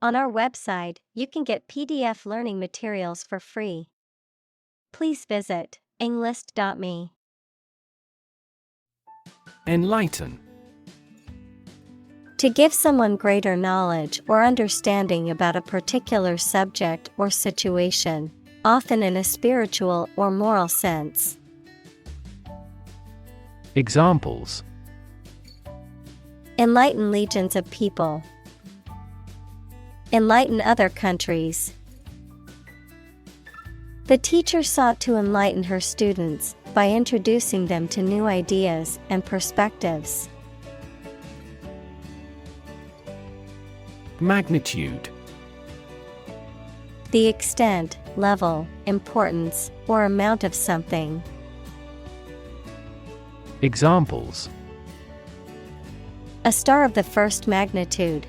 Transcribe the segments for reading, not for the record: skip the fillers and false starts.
On our website, you can get PDF learning materials for free. Please visit englist.me. Enlighten. To give someone greater knowledge or understanding about a particular subject or situation, often in a spiritual or moral sense. Examples: Enlighten legions of people. Enlighten other countries. The teacher sought to enlighten her students by introducing them to new ideas and perspectives. Magnitude. The extent, level, importance, or amount of something. Examples: A star of the first magnitude.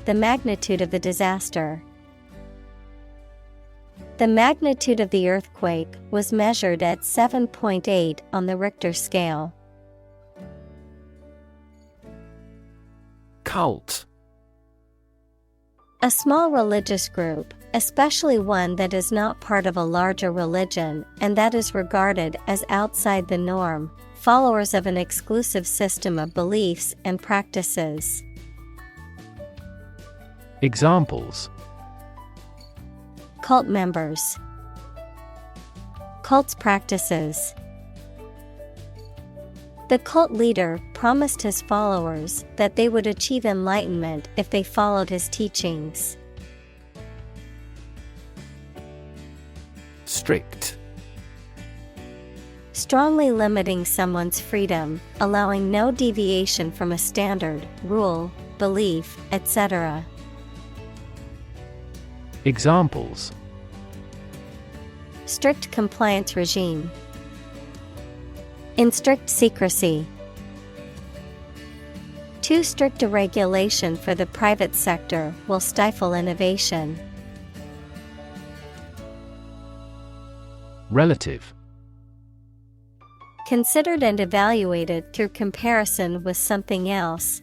The magnitude of the disaster. The magnitude of the earthquake was measured at 7.8 on the Richter scale. Cult. A small religious group, especially one that is not part of a larger religion and that is regarded as outside the norm, followers of an exclusive system of beliefs and practices. Examples: Cult members. Cult's practices. The cult leader promised his followers that they would achieve enlightenment if they followed his teachings. Strict. Strongly limiting someone's freedom, allowing no deviation from a standard, rule, belief, etc. Examples: Strict compliance regime. In strict secrecy. Too strict a regulation for the private sector will stifle innovation. Relative. Considered and evaluated through comparison with something else.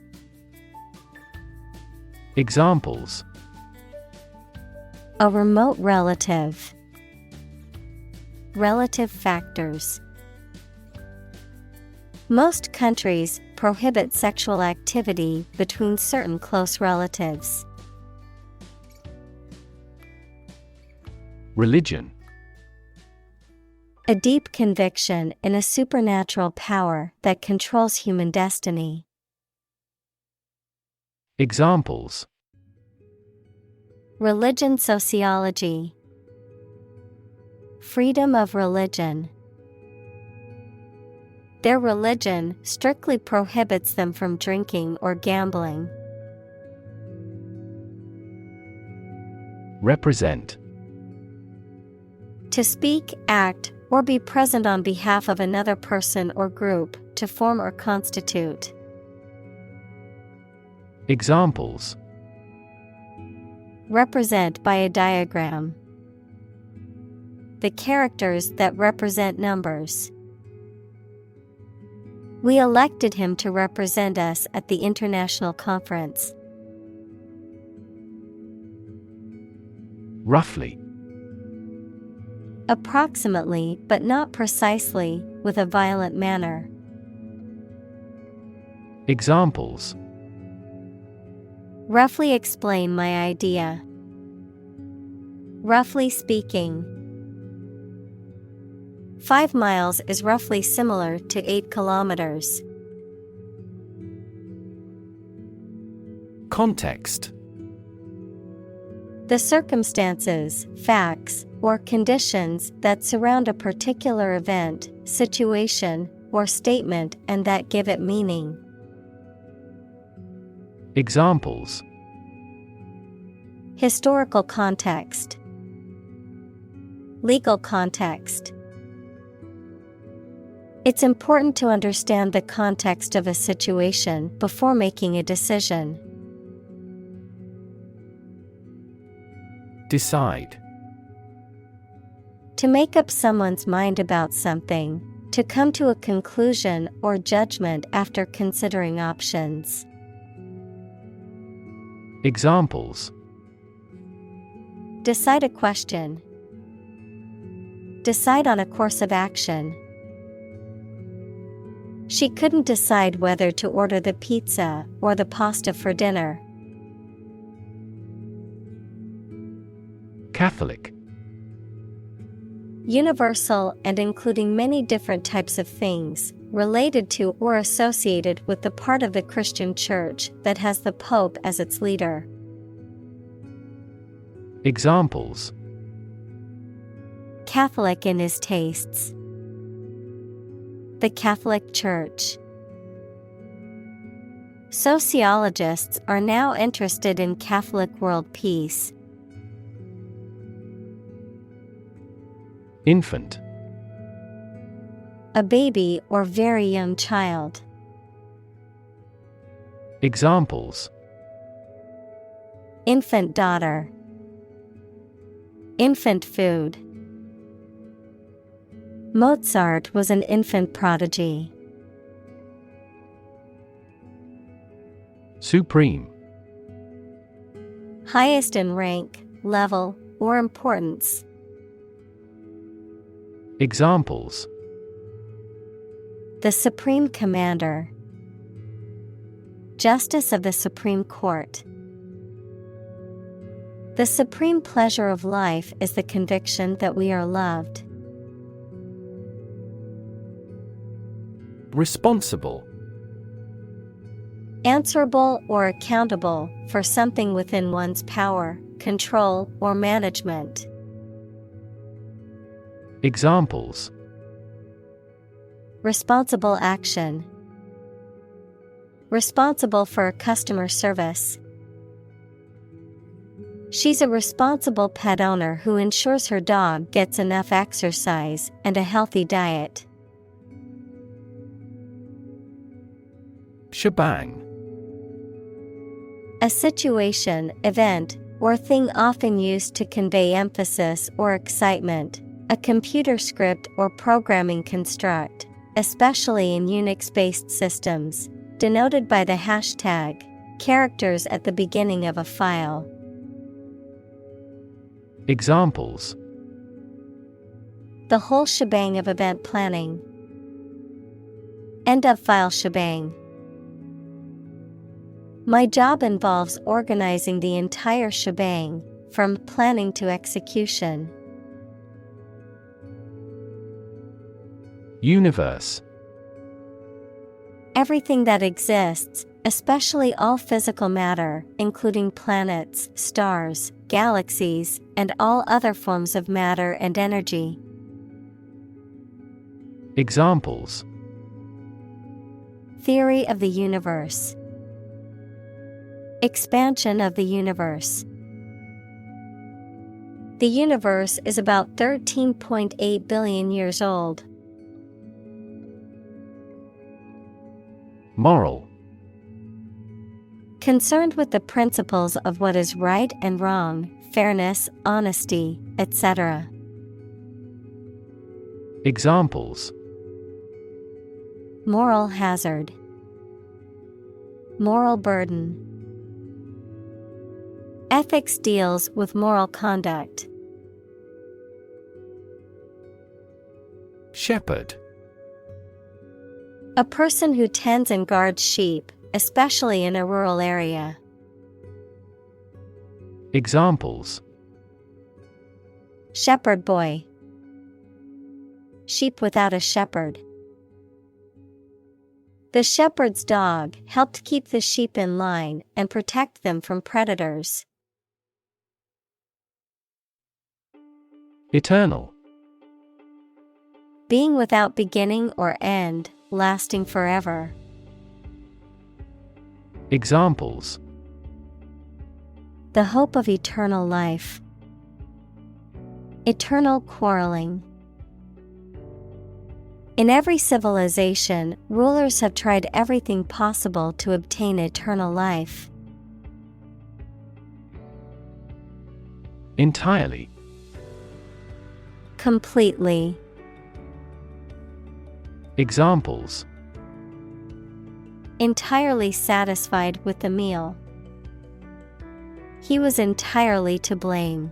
Examples: A remote relative. Relative factors. Most countries prohibit sexual activity between certain close relatives. Religion. A deep conviction in a supernatural power that controls human destiny. Examples: Religion sociology. Freedom of religion. Their religion strictly prohibits them from drinking or gambling. Represent. To speak, act, or be present on behalf of another person or group, to form or constitute. Examples: Represent by a diagram. The characters that represent numbers. We elected him to represent us at the international conference. Roughly. Approximately, but not precisely, with a violent manner. Examples: Roughly explain my idea. Roughly speaking. 5 miles is roughly similar to 8 kilometers. Context. The circumstances, facts, or conditions that surround a particular event, situation, or statement and that give it meaning. Examples: Historical context. Legal context. It's important to understand the context of a situation before making a decision. Decide. To make up someone's mind about something, to come to a conclusion or judgment after considering options. Examples: decide a question. Decide on a course of action. She couldn't decide whether to order the pizza or the pasta for dinner. Catholic. Universal and including many different types of things, related to or associated with the part of the Christian Church that has the Pope as its leader. Examples: Catholic in his tastes. The Catholic Church. Sociologists are now interested in Catholic world peace. Infant. A baby or very young child. Examples: Infant daughter. Infant food. Mozart was an infant prodigy. Supreme. Highest in rank, level, or importance. Examples: The Supreme Commander. Justice of the Supreme Court. The supreme pleasure of life is the conviction that we are loved. Responsible. Answerable or accountable for something within one's power, control, or management. Examples: Responsible action. Responsible for customer service. She's a responsible pet owner who ensures her dog gets enough exercise and a healthy diet. Shebang. A situation, event, or thing often used to convey emphasis or excitement, a computer script or programming construct, especially in Unix-based systems, denoted by the hashtag, characters at the beginning of a file. Examples: The whole shebang of event planning. End of file shebang. My job involves organizing the entire shebang, from planning to execution. Universe. Everything that exists, especially all physical matter, including planets, stars, galaxies, and all other forms of matter and energy. Examples: Theory of the universe. Expansion of the universe. The universe is about 13.8 billion years old. Moral. Concerned with the principles of what is right and wrong, fairness, honesty, etc. Examples: Moral hazard. Moral burden. Ethics deals with moral conduct. Shepherd. A person who tends and guards sheep, especially in a rural area. Examples: Shepherd boy. Sheep without a shepherd. The shepherd's dog helped keep the sheep in line and protect them from predators. Eternal. Being without beginning or end, lasting forever. Examples: The hope of eternal life. Eternal quarreling. In every civilization, rulers have tried everything possible to obtain eternal life. Entirely. Completely. Examples: Entirely satisfied with the meal. He was entirely to blame.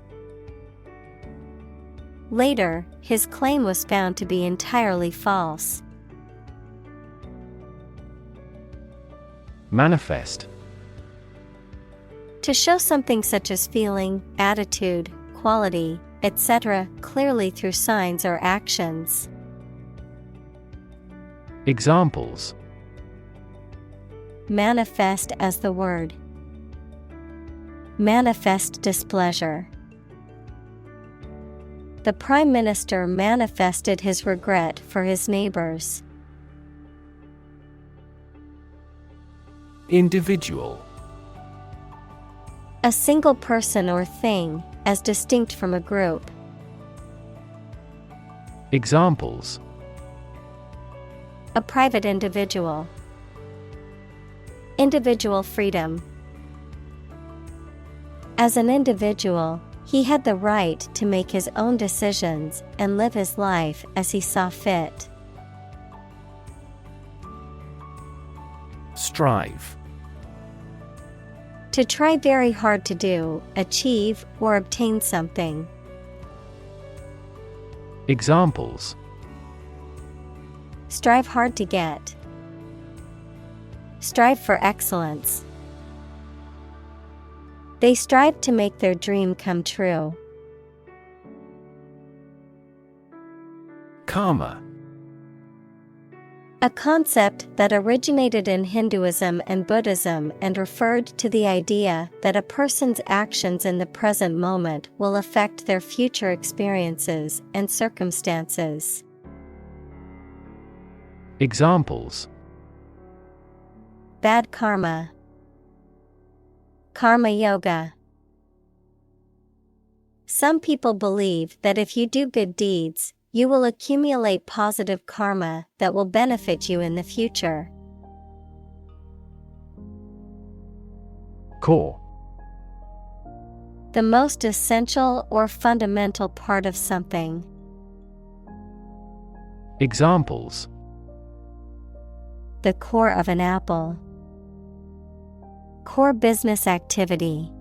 Later, his claim was found to be entirely false. Manifest. To show something such as feeling, attitude, quality, etc., clearly through signs or actions. Examples: Manifest as the word. Manifest displeasure. The Prime Minister manifested his regret for his neighbors. Individual. A single person or thing, as distinct from a group. Examples: A private individual. Individual freedom. As an individual, he had the right to make his own decisions and live his life as he saw fit. Strive. To try very hard to do, achieve, or obtain something. Examples: Strive hard to get. Strive for excellence. They strive to make their dream come true. Karma. A concept that originated in Hinduism and Buddhism and referred to the idea that a person's actions in the present moment will affect their future experiences and circumstances. Examples: Bad karma. Karma yoga. Some people believe that if you do good deeds, you will accumulate positive karma that will benefit you in the future. Core. The most essential or fundamental part of something. Examples: The core of an apple. Core business activity.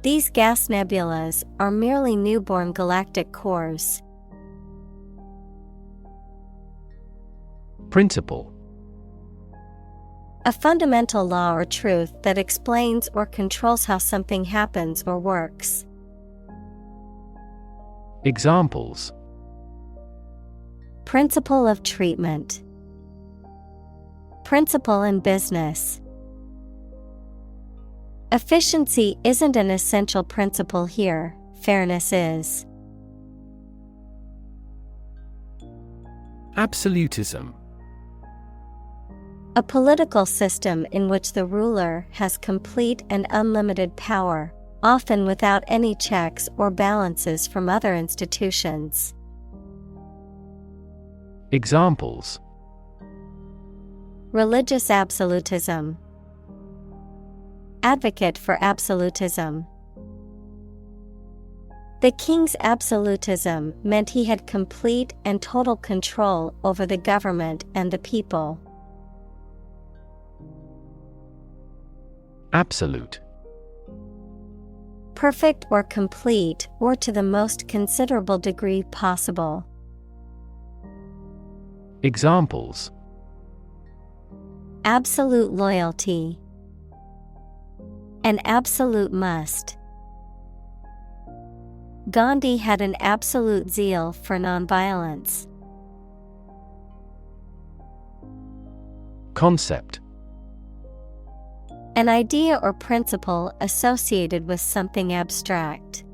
These gas nebulas are merely newborn galactic cores. Principle. A fundamental law or truth that explains or controls how something happens or works. Examples: Principle of treatment. Principle in business. Efficiency isn't an essential principle here, fairness is. Absolutism. A political system in which the ruler has complete and unlimited power, often without any checks or balances from other institutions. Examples: Religious absolutism. Advocate for absolutism. The king's absolutism meant he had complete and total control over the government and the people. Absolute. Perfect or complete or to the most considerable degree possible. Examples: Absolute loyalty. An absolute must. Gandhi had an absolute zeal for nonviolence. Concept. An idea or principle associated with something abstract.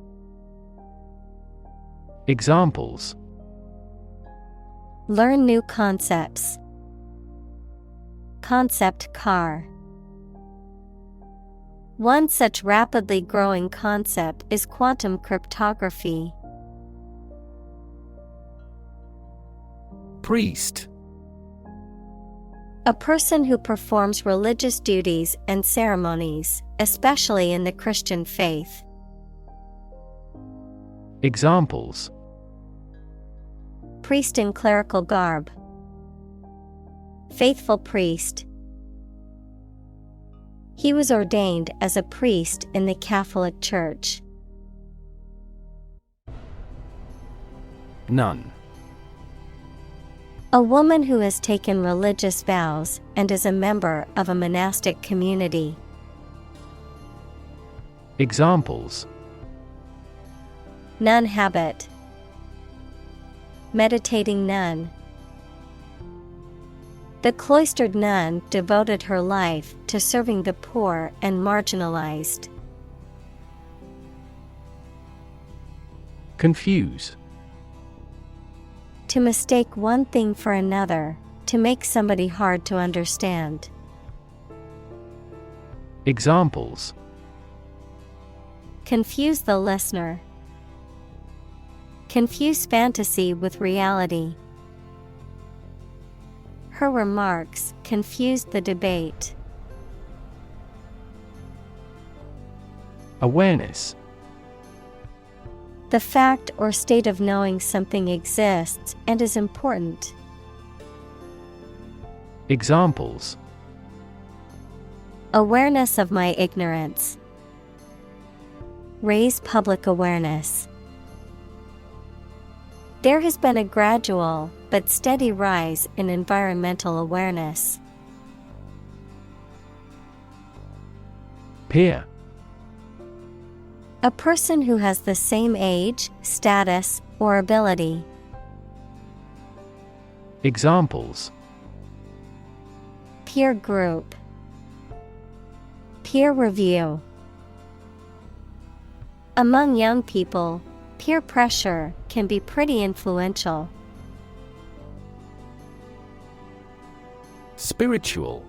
Examples: Learn new concepts. Concept car. One such rapidly growing concept is quantum cryptography. Priest. A person who performs religious duties and ceremonies, especially in the Christian faith. Examples: Priest in clerical garb. Faithful priest. He was ordained as a priest in the Catholic Church. Nun. A woman who has taken religious vows and is a member of a monastic community. Examples: Nun habit. Meditating nun. The cloistered nun devoted her life to serving the poor and marginalized. Confuse. To mistake one thing for another, to make somebody hard to understand. Examples: Confuse the listener. Confuse fantasy with reality. Her remarks confused the debate. Awareness. The fact or state of knowing something exists and is important. Examples: Awareness of my ignorance. Raise public awareness. There has been a gradual but steady rise in environmental awareness. Peer. A person who has the same age, status, or ability. Examples: Peer group. Peer review. Among young people, peer pressure can be pretty influential. Spiritual.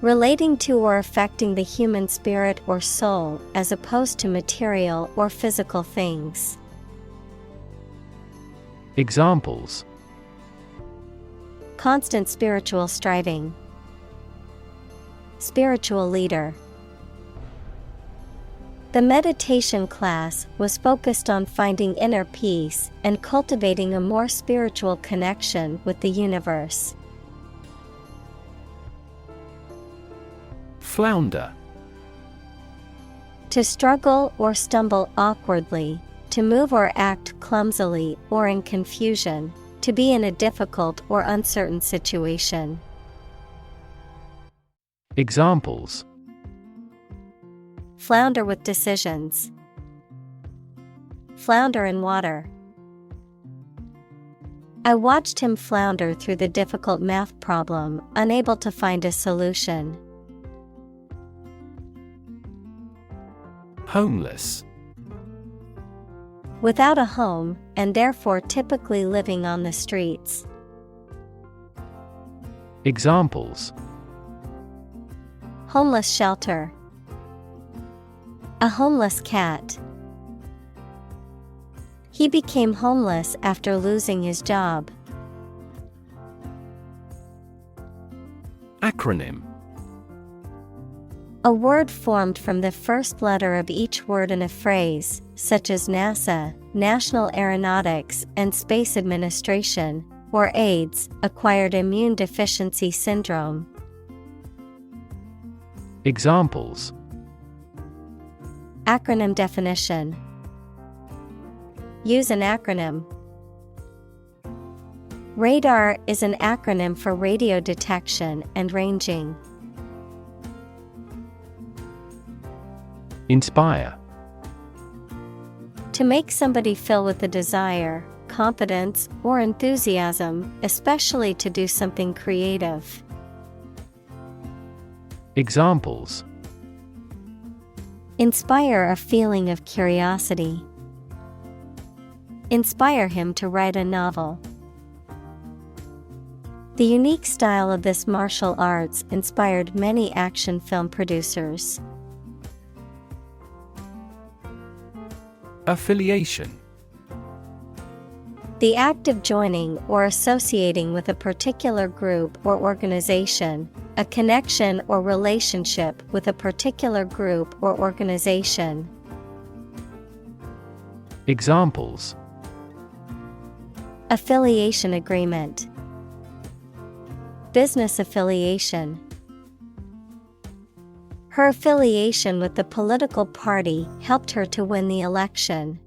Relating to or affecting the human spirit or soul as opposed to material or physical things. Examples: Constant spiritual striving. Spiritual leader. The meditation class was focused on finding inner peace and cultivating a more spiritual connection with the universe. Flounder. To struggle or stumble awkwardly, to move or act clumsily or in confusion, to be in a difficult or uncertain situation. Examples: Flounder with decisions. Flounder in water. I watched him flounder through the difficult math problem, unable to find a solution. Homeless. Without a home, and therefore typically living on the streets. Examples: Homeless shelter. A homeless cat. He became homeless after losing his job. Acronym. A word formed from the first letter of each word in a phrase, such as NASA, National Aeronautics and Space Administration, or AIDS, Acquired Immune Deficiency Syndrome. Examples: Acronym definition. Use an acronym. Radar is an acronym for radio detection and ranging. Inspire. To make somebody feel with a desire, confidence, or enthusiasm, especially to do something creative. Examples: Inspire a feeling of curiosity. Inspire him to write a novel. The unique style of this martial arts inspired many action film producers. Affiliation. The act of joining or associating with a particular group or organization, a connection or relationship with a particular group or organization. Examples: Affiliation agreement. Business affiliation. Her affiliation with the political party helped her to win the election.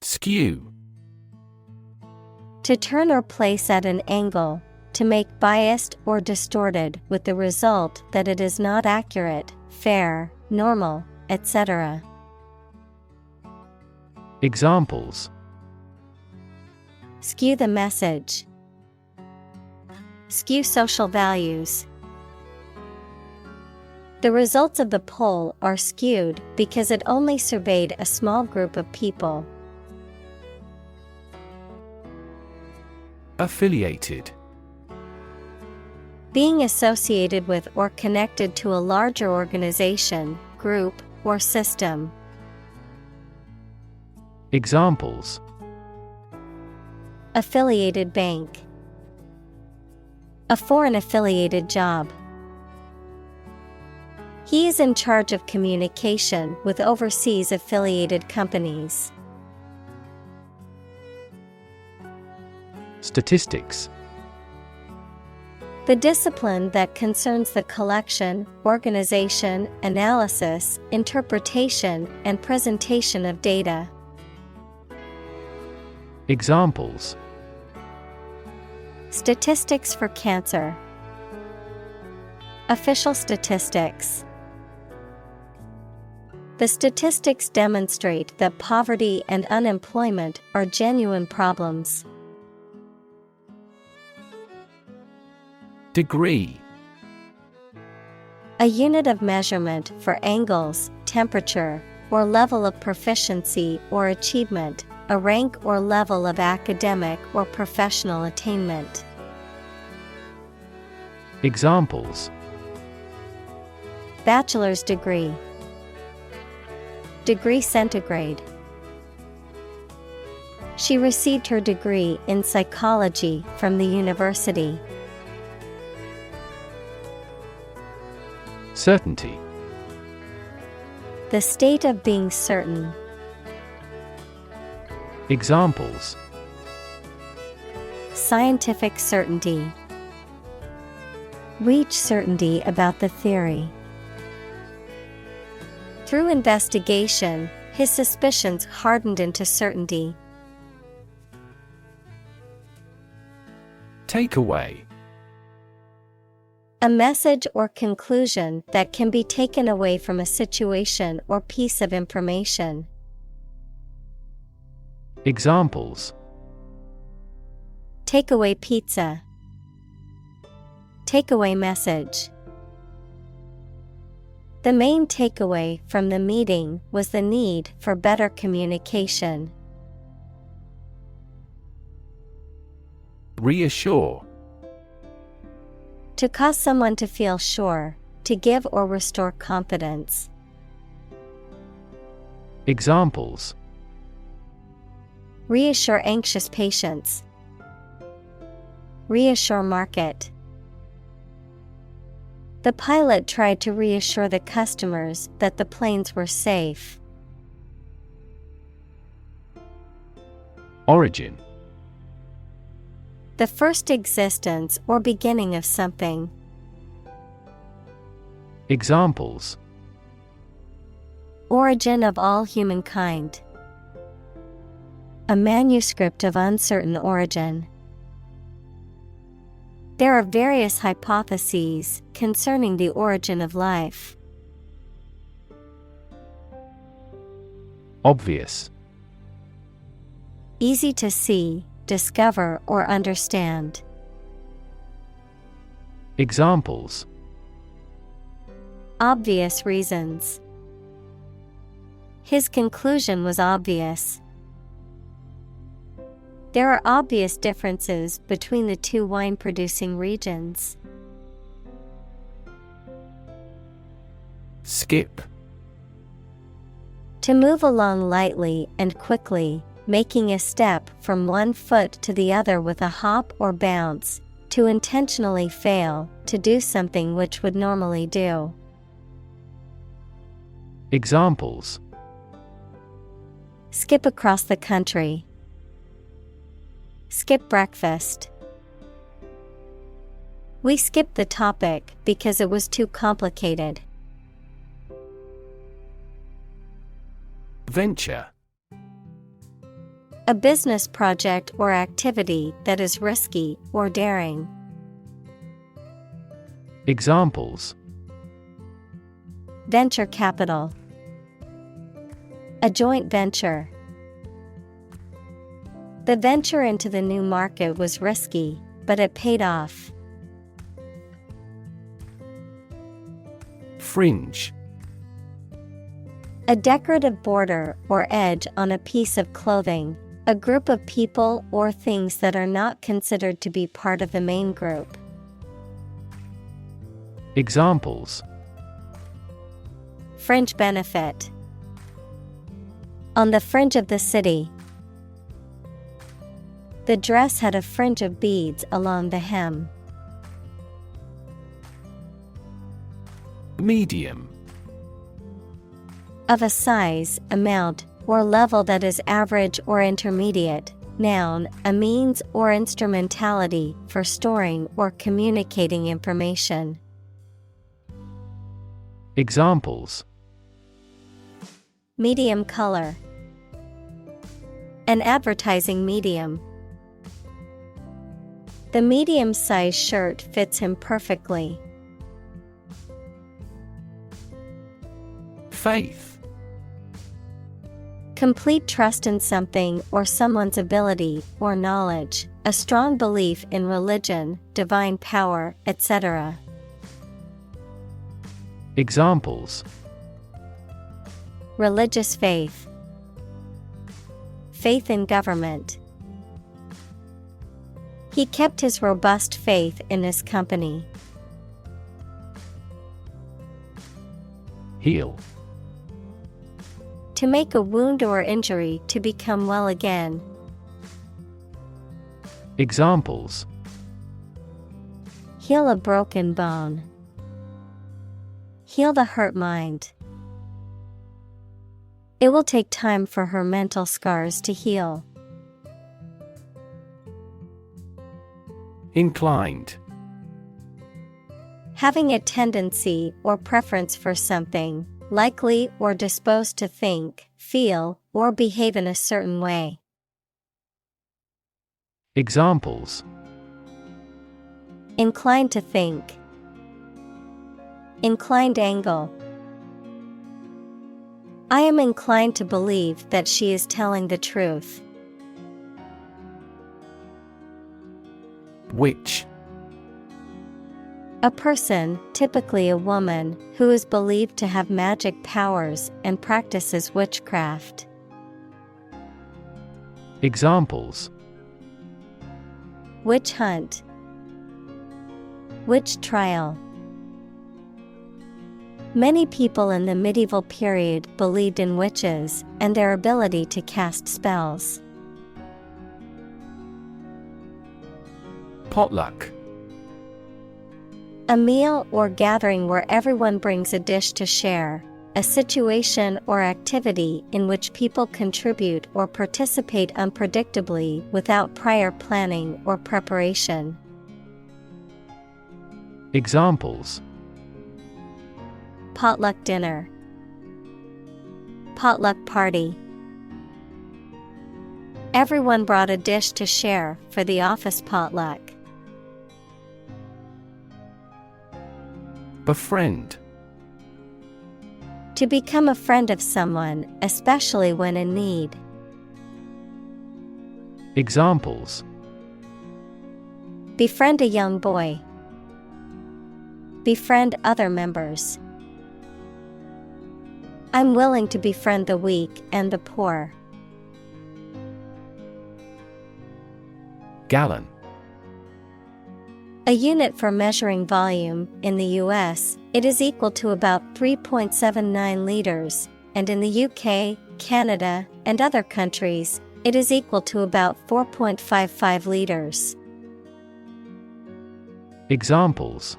Skew. To turn or place at an angle, to make biased or distorted with the result that it is not accurate, fair, normal, etc. Examples: Skew the message. Skew social values. The results of the poll are skewed because it only surveyed a small group of people. Affiliated. Being associated with or connected to a larger organization, group, or system. Examples: Affiliated bank. A foreign affiliated job. He is in charge of communication with overseas affiliated companies. Statistics. The discipline that concerns the collection, organization, analysis, interpretation, and presentation of data. Examples: Statistics for cancer. Official statistics. The statistics demonstrate that poverty and unemployment are genuine problems. Degree. A unit of measurement for angles, temperature, or level of proficiency or achievement, a rank or level of academic or professional attainment. Examples: Bachelor's degree. Degree centigrade. She received her degree in psychology from the university. Certainty. The state of being certain. Examples: Scientific certainty. Reach certainty about the theory. Through investigation, his suspicions hardened into certainty. Takeaway. A message or conclusion that can be taken away from a situation or piece of information. Examples: Takeaway pizza. Takeaway message. The main takeaway from the meeting was the need for better communication. Reassure. To cause someone to feel sure, to give or restore confidence. Examples: Reassure anxious patients. Reassure market. The pilot tried to reassure the customers that the planes were safe. Origin. The first existence or beginning of something. Examples: Origin of all humankind. A manuscript of uncertain origin. There are various hypotheses concerning the origin of life. Obvious. Easy to see, discover, or understand. Examples: Obvious reasons. His conclusion was obvious. There are obvious differences between the two wine-producing regions. Skip. To move along lightly and quickly, making a step from one foot to the other with a hop or bounce, to intentionally fail to do something which would normally do. Examples: Skip across the country. Skip breakfast. We skipped the topic because it was too complicated. Venture. A business project or activity that is risky or daring. Examples: Venture capital. A joint venture. The venture into the new market was risky, but it paid off. Fringe. A decorative border or edge on a piece of clothing, a group of people or things that are not considered to be part of the main group. Examples: Fringe benefit. On the fringe of the city. The dress had a fringe of beads along the hem. Medium. Of a size, amount, or level that is average or intermediate. Noun, a means or instrumentality for storing or communicating information. Examples: Medium color. An advertising medium. The medium-sized shirt fits him perfectly. Faith. Complete trust in something or someone's ability or knowledge, a strong belief in religion, divine power, etc. Examples: Religious faith. Faith in government. He kept his robust faith in his company. Heal. To make a wound or injury to become well again. Examples: Heal a broken bone. Heal the hurt mind. It will take time for her mental scars to heal. Inclined. Having a tendency or preference for something, likely or disposed to think, feel, or behave in a certain way. Examples: Inclined to think. Inclined angle. I am inclined to believe that she is telling the truth. Witch. A person, typically a woman, who is believed to have magic powers and practices witchcraft. Examples: Witch hunt. Witch trial. Many people in the medieval period believed in witches and their ability to cast spells. Potluck. A meal or gathering where everyone brings a dish to share, a situation or activity in which people contribute or participate unpredictably without prior planning or preparation. Examples: Potluck dinner. Potluck party. Everyone brought a dish to share for the office potluck. Befriend. To become a friend of someone, especially when in need. Examples: Befriend a young boy. Befriend other members. I'm willing to befriend the weak and the poor. Gallon. A unit for measuring volume. In the US, it is equal to about 3.79 liters, and in the UK, Canada, and other countries, it is equal to about 4.55 liters. Examples: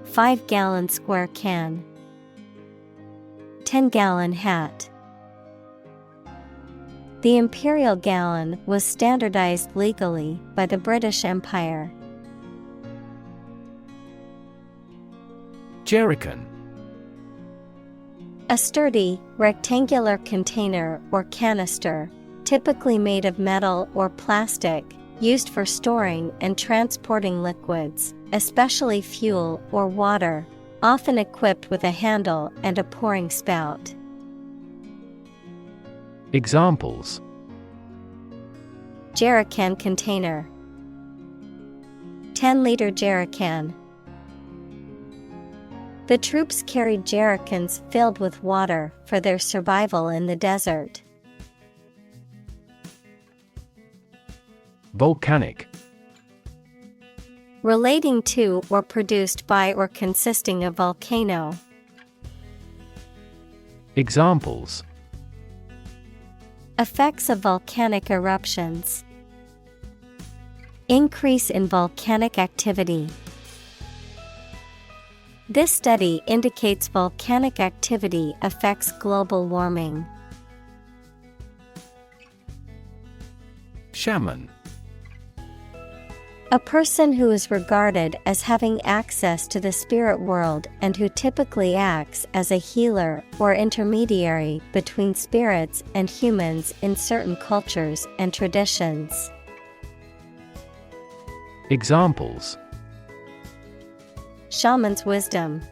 5-gallon square can. 10-gallon hat. The imperial gallon was standardized legally by the British Empire. Jerrican. A sturdy, rectangular container or canister, typically made of metal or plastic, used for storing and transporting liquids, especially fuel or water, often equipped with a handle and a pouring spout. Examples: Jerrican container, 10-liter jerrican. The troops carried jerrycans filled with water for their survival in the desert. Volcanic. Relating to or produced by or consisting of volcano. Examples: Effects of volcanic eruptions. Increase in volcanic activity. This study indicates volcanic activity affects global warming. Shaman. A person who is regarded as having access to the spirit world and who typically acts as a healer or intermediary between spirits and humans in certain cultures and traditions. Examples: Shaman's wisdom.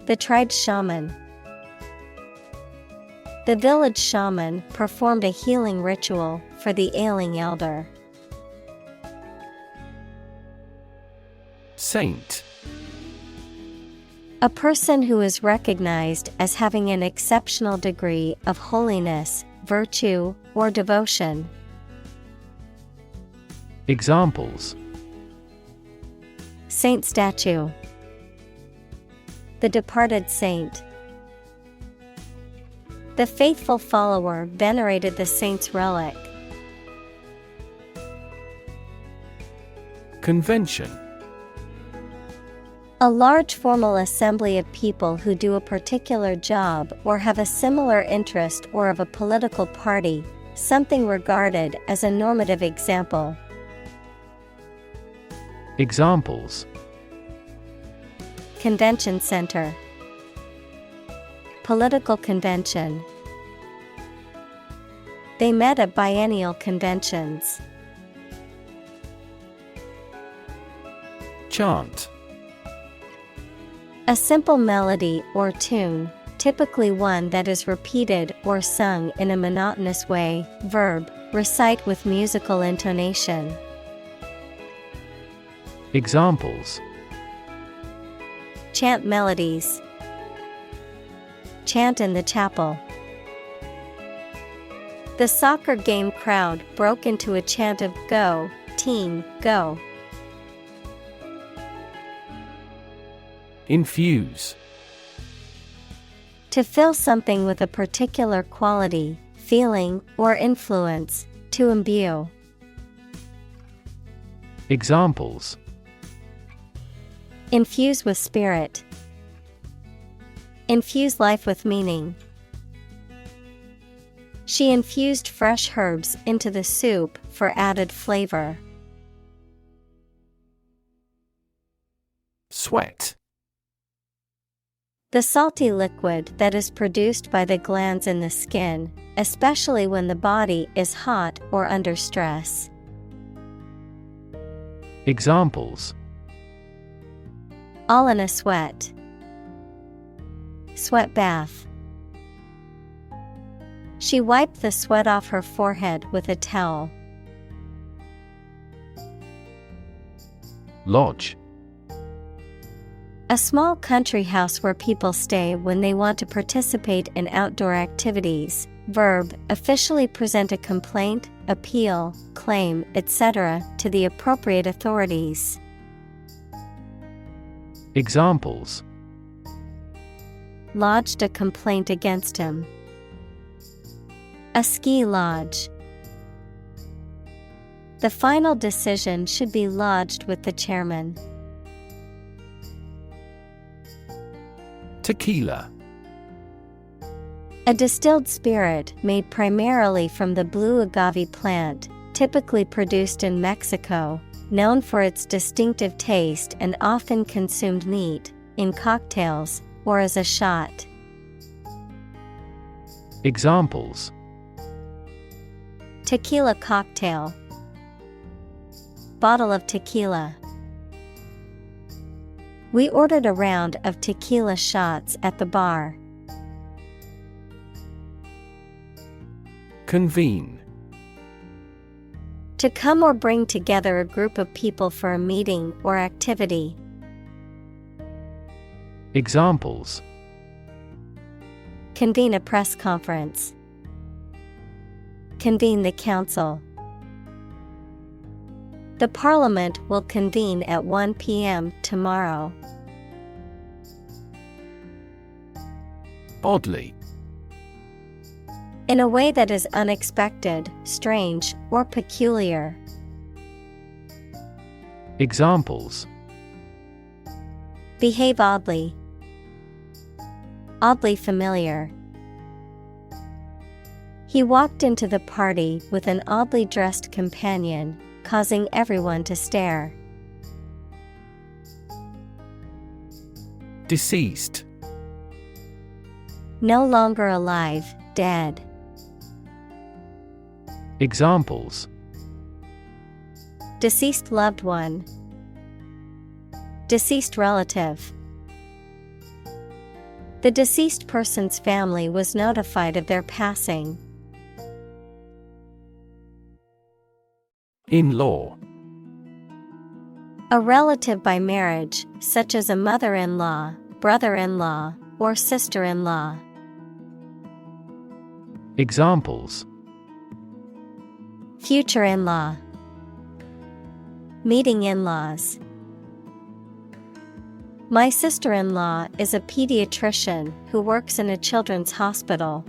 The tried shaman. The village shaman performed a healing ritual for the ailing elder. Saint. A person who is recognized as having an exceptional degree of holiness, virtue, or devotion. Examples: Saint statue. The departed saint. The faithful follower venerated the saint's relic. Convention. A large formal assembly of people who do a particular job or have a similar interest or of a political party, something regarded as a normative example. Examples: Convention center. Political convention. They met at biennial conventions. Chant. A simple melody or tune, typically one that is repeated or sung in a monotonous way. Verb, recite with musical intonation. Examples: Chant melodies. Chant in the chapel. The soccer game crowd broke into a chant of "Go, team, go!" Infuse. To fill something with a particular quality, feeling, or influence, to imbue. Examples: Infuse with spirit. Infuse life with meaning. She infused fresh herbs into the soup for added flavor. Sweat. The salty liquid that is produced by the glands in the skin, especially when the body is hot or under stress. Examples: All in a sweat. Sweat bath. She wiped the sweat off her forehead with a towel. Lodge. A small country house where people stay when they want to participate in outdoor activities. Verb, officially present a complaint, appeal, claim, etc. to the appropriate authorities. Examples: Lodged a complaint against him. A ski lodge. The final decision should be lodged with the chairman. Tequila. A distilled spirit made primarily from the blue agave plant, typically produced in Mexico, known for its distinctive taste and often consumed neat, in cocktails, or as a shot. Examples: Tequila cocktail. Bottle of tequila. We ordered a round of tequila shots at the bar. Convene. To come or bring together a group of people for a meeting or activity. Examples: Convene a press conference. Convene the council. The Parliament will convene at 1 p.m. tomorrow. Oddly. In a way that is unexpected, strange, or peculiar. Examples: Behave oddly. Oddly familiar. He walked into the party with an oddly dressed companion, causing everyone to stare. Deceased. No longer alive, dead. Examples: Deceased loved one. Deceased relative. The deceased person's family was notified of their passing. In-law. A relative by marriage, such as a mother-in-law, brother-in-law, or sister-in-law. Examples: Future in-law. Meeting in-laws. My sister-in-law is a pediatrician who works in a children's hospital.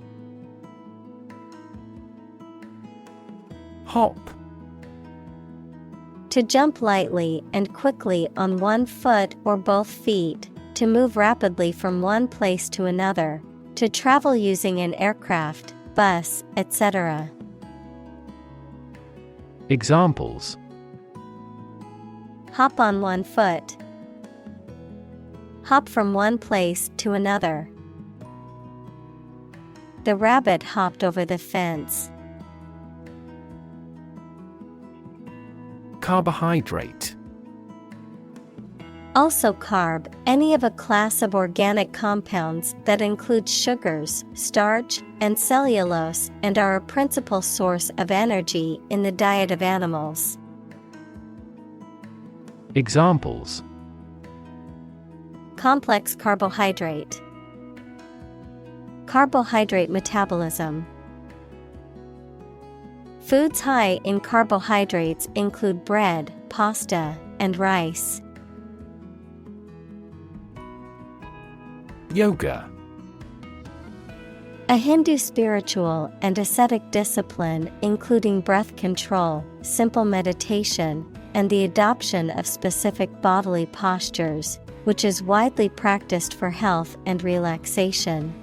Hop. To jump lightly and quickly on one foot or both feet, to move rapidly from one place to another, to travel using an aircraft, bus, etc. Examples: Hop on one foot. Hop from one place to another. The rabbit hopped over the fence. Carbohydrate. Also carb, any of a class of organic compounds that include sugars, starch, and cellulose and are a principal source of energy in the diet of animals. Examples: Complex carbohydrate. Carbohydrate metabolism. Foods high in carbohydrates include bread, pasta, and rice. Yoga. A Hindu spiritual and ascetic discipline including breath control, simple meditation, and the adoption of specific bodily postures, which is widely practiced for health and relaxation.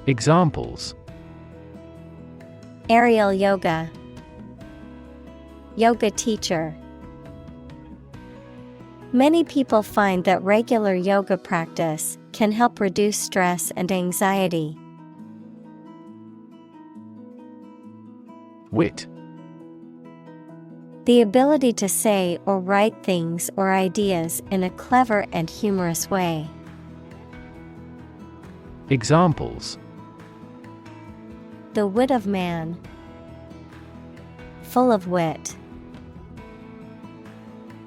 Examples: Aerial yoga. Yoga teacher. Many people find that regular yoga practice can help reduce stress and anxiety. Wit. The ability to say or write things or ideas in a clever and humorous way. Examples: The wit of man. Full of wit.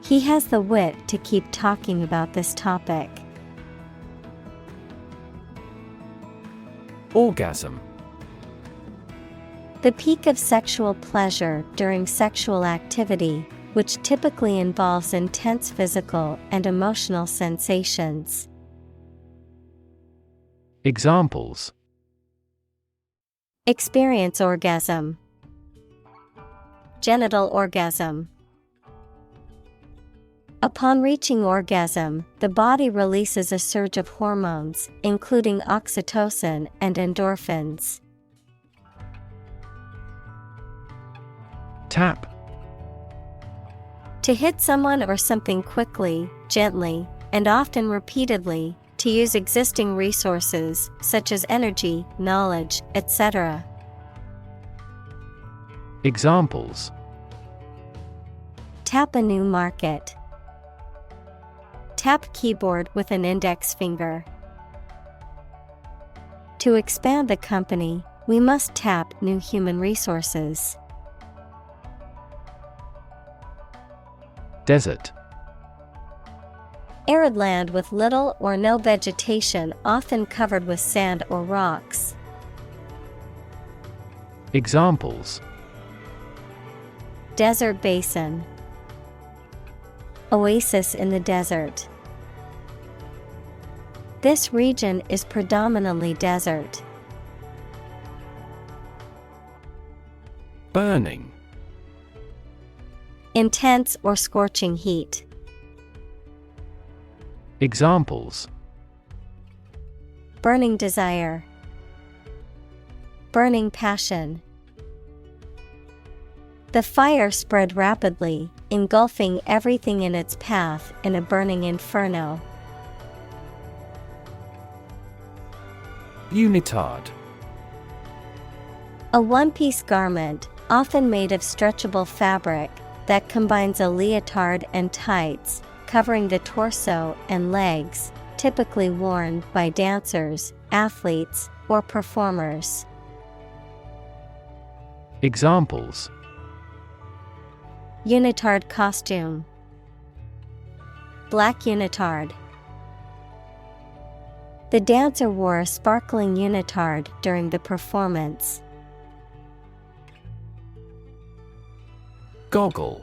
He has the wit to keep talking about this topic. Orgasm. The peak of sexual pleasure during sexual activity, which typically involves intense physical and emotional sensations. Examples: Experience orgasm. Genital orgasm. Upon reaching orgasm, the body releases a surge of hormones, including oxytocin and endorphins. Tap. To hit someone or something quickly, gently, and often repeatedly, to use existing resources, such as energy, knowledge, etc. Examples: Tap a new market. Tap keyboard with an index finger. To expand the company, we must tap new human resources. Desert. Arid land with little or no vegetation, often covered with sand or rocks. Examples: Desert basin. Oasis in the desert. This region is predominantly desert. Burning. Intense or scorching heat. Examples: Burning desire. Burning passion. The fire spread rapidly, engulfing everything in its path in a burning inferno. Unitard. A one-piece garment, often made of stretchable fabric, that combines a leotard and tights, covering the torso and legs, typically worn by dancers, athletes, or performers. Examples: Unitard costume. Black unitard. The dancer wore a sparkling unitard during the performance. Goggle.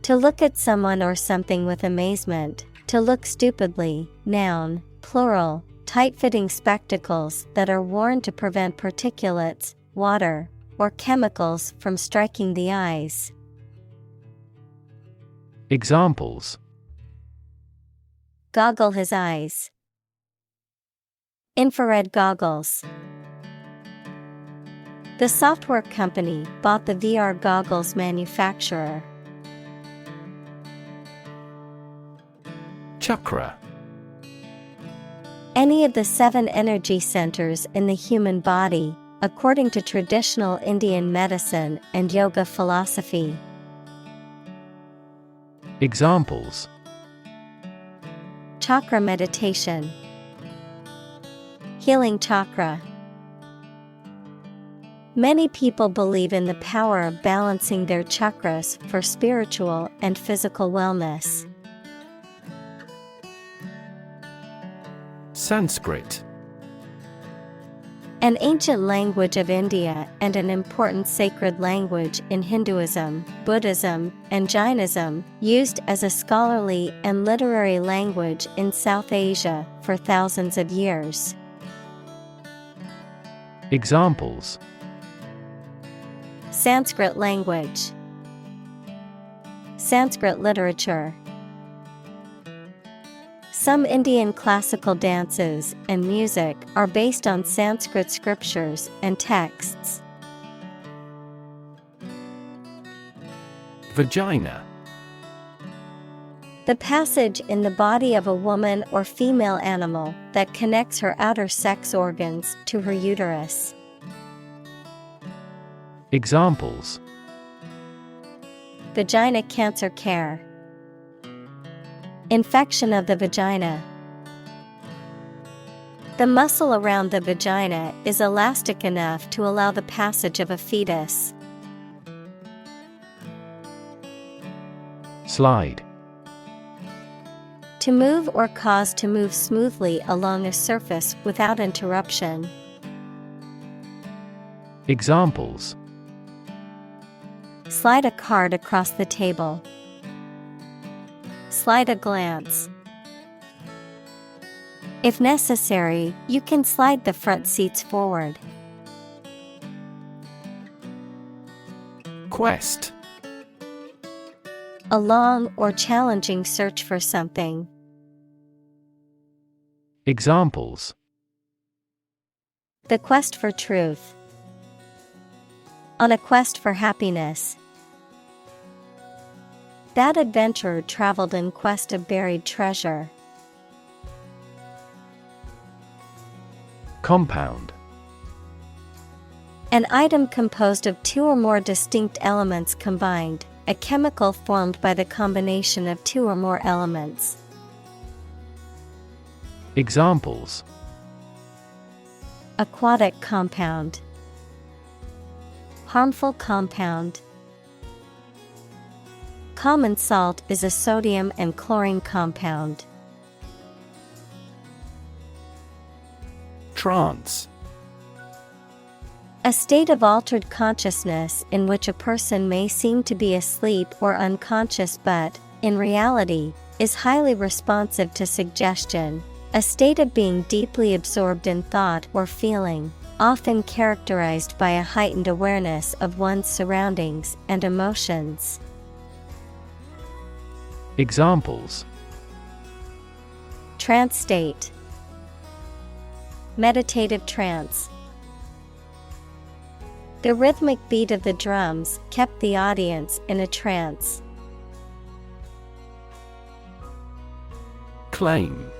To look at someone or something with amazement, to look stupidly, noun, plural, tight-fitting spectacles that are worn to prevent particulates, water, or chemicals from striking the eyes. Examples: Goggle his eyes. Infrared goggles. The software company bought the VR goggles manufacturer. Chakra. Any of the 7 energy centers in the human body, according to traditional Indian medicine and yoga philosophy. Examples: Chakra meditation. Healing chakra. Many people believe in the power of balancing their chakras for spiritual and physical wellness. Sanskrit. An ancient language of India and an important sacred language in Hinduism, Buddhism, and Jainism, used as a scholarly and literary language in South Asia for thousands of years. Examples: Sanskrit language. Sanskrit literature. Some Indian classical dances and music are based on Sanskrit scriptures and texts. Vagina. The passage in the body of a woman or female animal that connects her outer sex organs to her uterus. Examples: Vagina cancer care. Infection of the vagina. The muscle around the vagina is elastic enough to allow the passage of a fetus. Slide. To move or cause to move smoothly along a surface without interruption. Examples: Slide a card across the table. Slide a glance. If necessary, you can slide the front seats forward. Quest. A long or challenging search for something. Examples: The quest for truth. On a quest for happiness. That adventurer traveled in quest of buried treasure. Compound. An item composed of two or more distinct elements combined, a chemical formed by the combination of two or more elements. Examples: Aquatic compound. Harmful compound. Common salt is a sodium and chlorine compound. Trance. A state of altered consciousness in which a person may seem to be asleep or unconscious but, in reality, is highly responsive to suggestion. A state of being deeply absorbed in thought or feeling, often characterized by a heightened awareness of one's surroundings and emotions. Examples: Trance state. Meditative trance. The rhythmic beat of the drums kept the audience in a trance. Claim.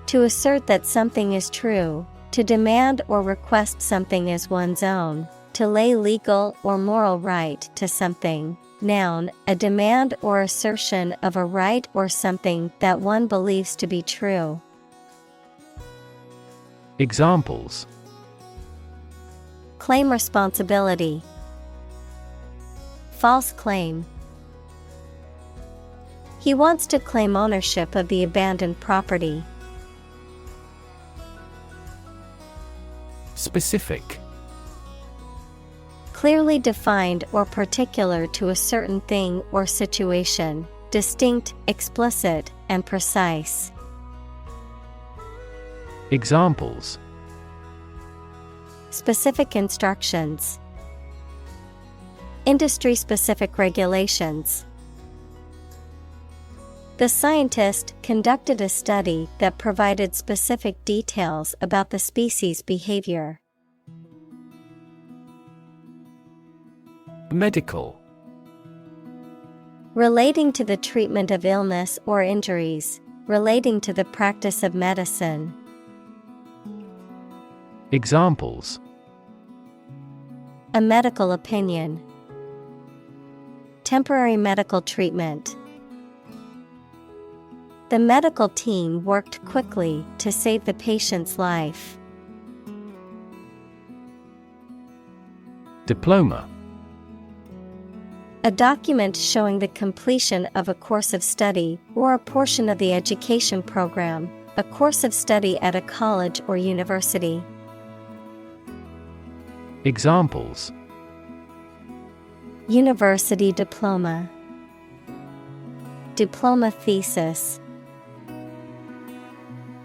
To assert that something is true, to demand or request something as one's own, to lay legal or moral right to something. Noun, a demand or assertion of a right or something that one believes to be true. Examples: Claim responsibility. False claim. He wants to claim ownership of the abandoned property. Specific. Clearly defined or particular to a certain thing or situation, distinct, explicit, and precise. Examples: Specific instructions. Industry-specific regulations. The scientist conducted a study that provided specific details about the species' behavior. Medical. Relating to the treatment of illness or injuries, relating to the practice of medicine. Examples: A medical opinion. Temporary medical treatment. The medical team worked quickly to save the patient's life. Diploma. A document showing the completion of a course of study or a portion of the education program, a course of study at a college or university. Examples: University diploma. Diploma thesis.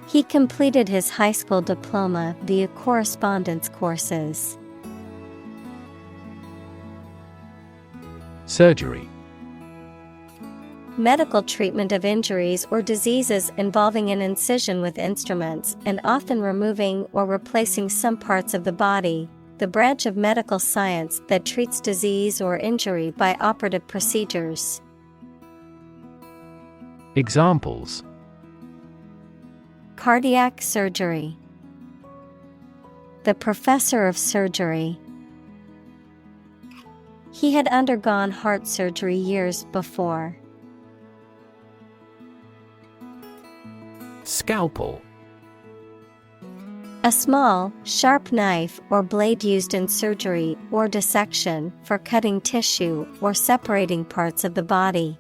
He completed his high school diploma via correspondence courses. Surgery. Medical treatment of injuries or diseases involving an incision with instruments and often removing or replacing some parts of the body, the branch of medical science that treats disease or injury by operative procedures. Examples: Cardiac surgery. The professor of surgery. He had undergone heart surgery years before. Scalpel. A small, sharp knife or blade used in surgery or dissection for cutting tissue or separating parts of the body.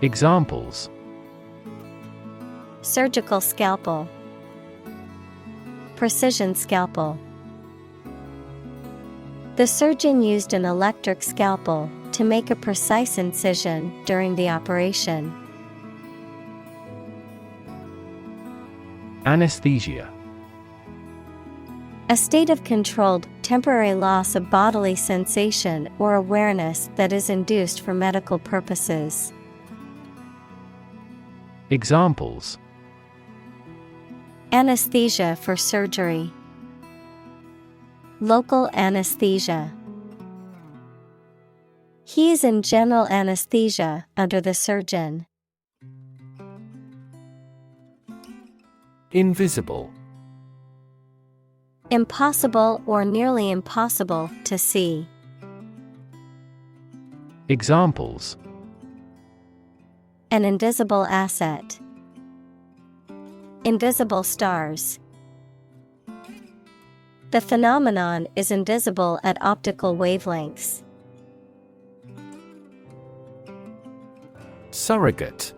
Examples: Surgical scalpel. Precision scalpel. The surgeon used an electric scalpel to make a precise incision during the operation. Anesthesia. A state of controlled, temporary loss of bodily sensation or awareness that is induced for medical purposes. Examples: Anesthesia for surgery. Local anesthesia. He is in general anesthesia under the surgeon. Invisible. Impossible or nearly impossible to see. Examples: An invisible asset. Invisible stars. The phenomenon is invisible at optical wavelengths. Surrogate.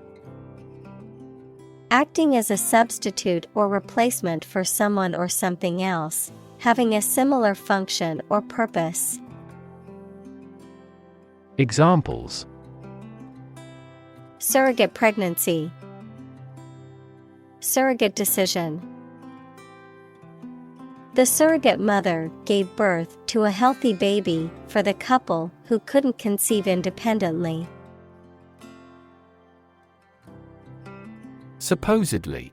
Acting as a substitute or replacement for someone or something else, having a similar function or purpose. Examples: Surrogate pregnancy. Surrogate decision. The surrogate mother gave birth to a healthy baby for the couple who couldn't conceive independently. Supposedly.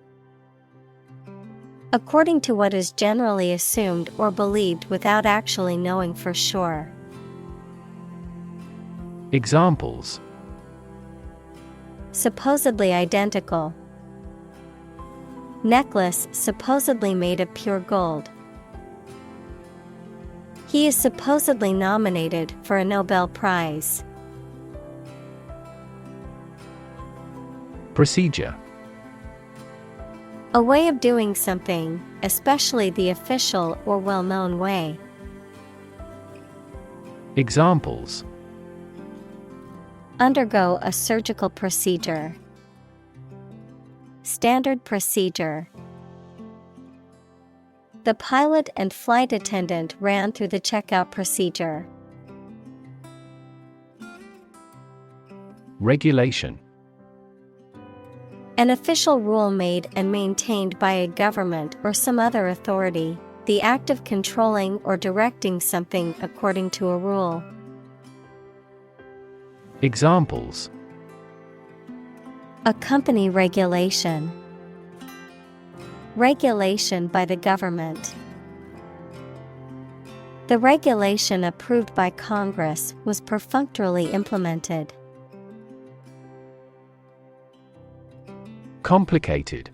According to what is generally assumed or believed without actually knowing for sure. Examples: Supposedly identical. Necklace supposedly made of pure gold. He is supposedly nominated for a Nobel Prize. Procedure. A way of doing something, especially the official or well-known way. Examples: Undergo a surgical procedure. Standard procedure. The pilot and flight attendant ran through the checkout procedure. Regulation. An official rule made and maintained by a government or some other authority, the act of controlling or directing something according to a rule. Examples: A company regulation. Regulation by the government. The regulation approved by Congress was perfunctorily implemented. Complicated.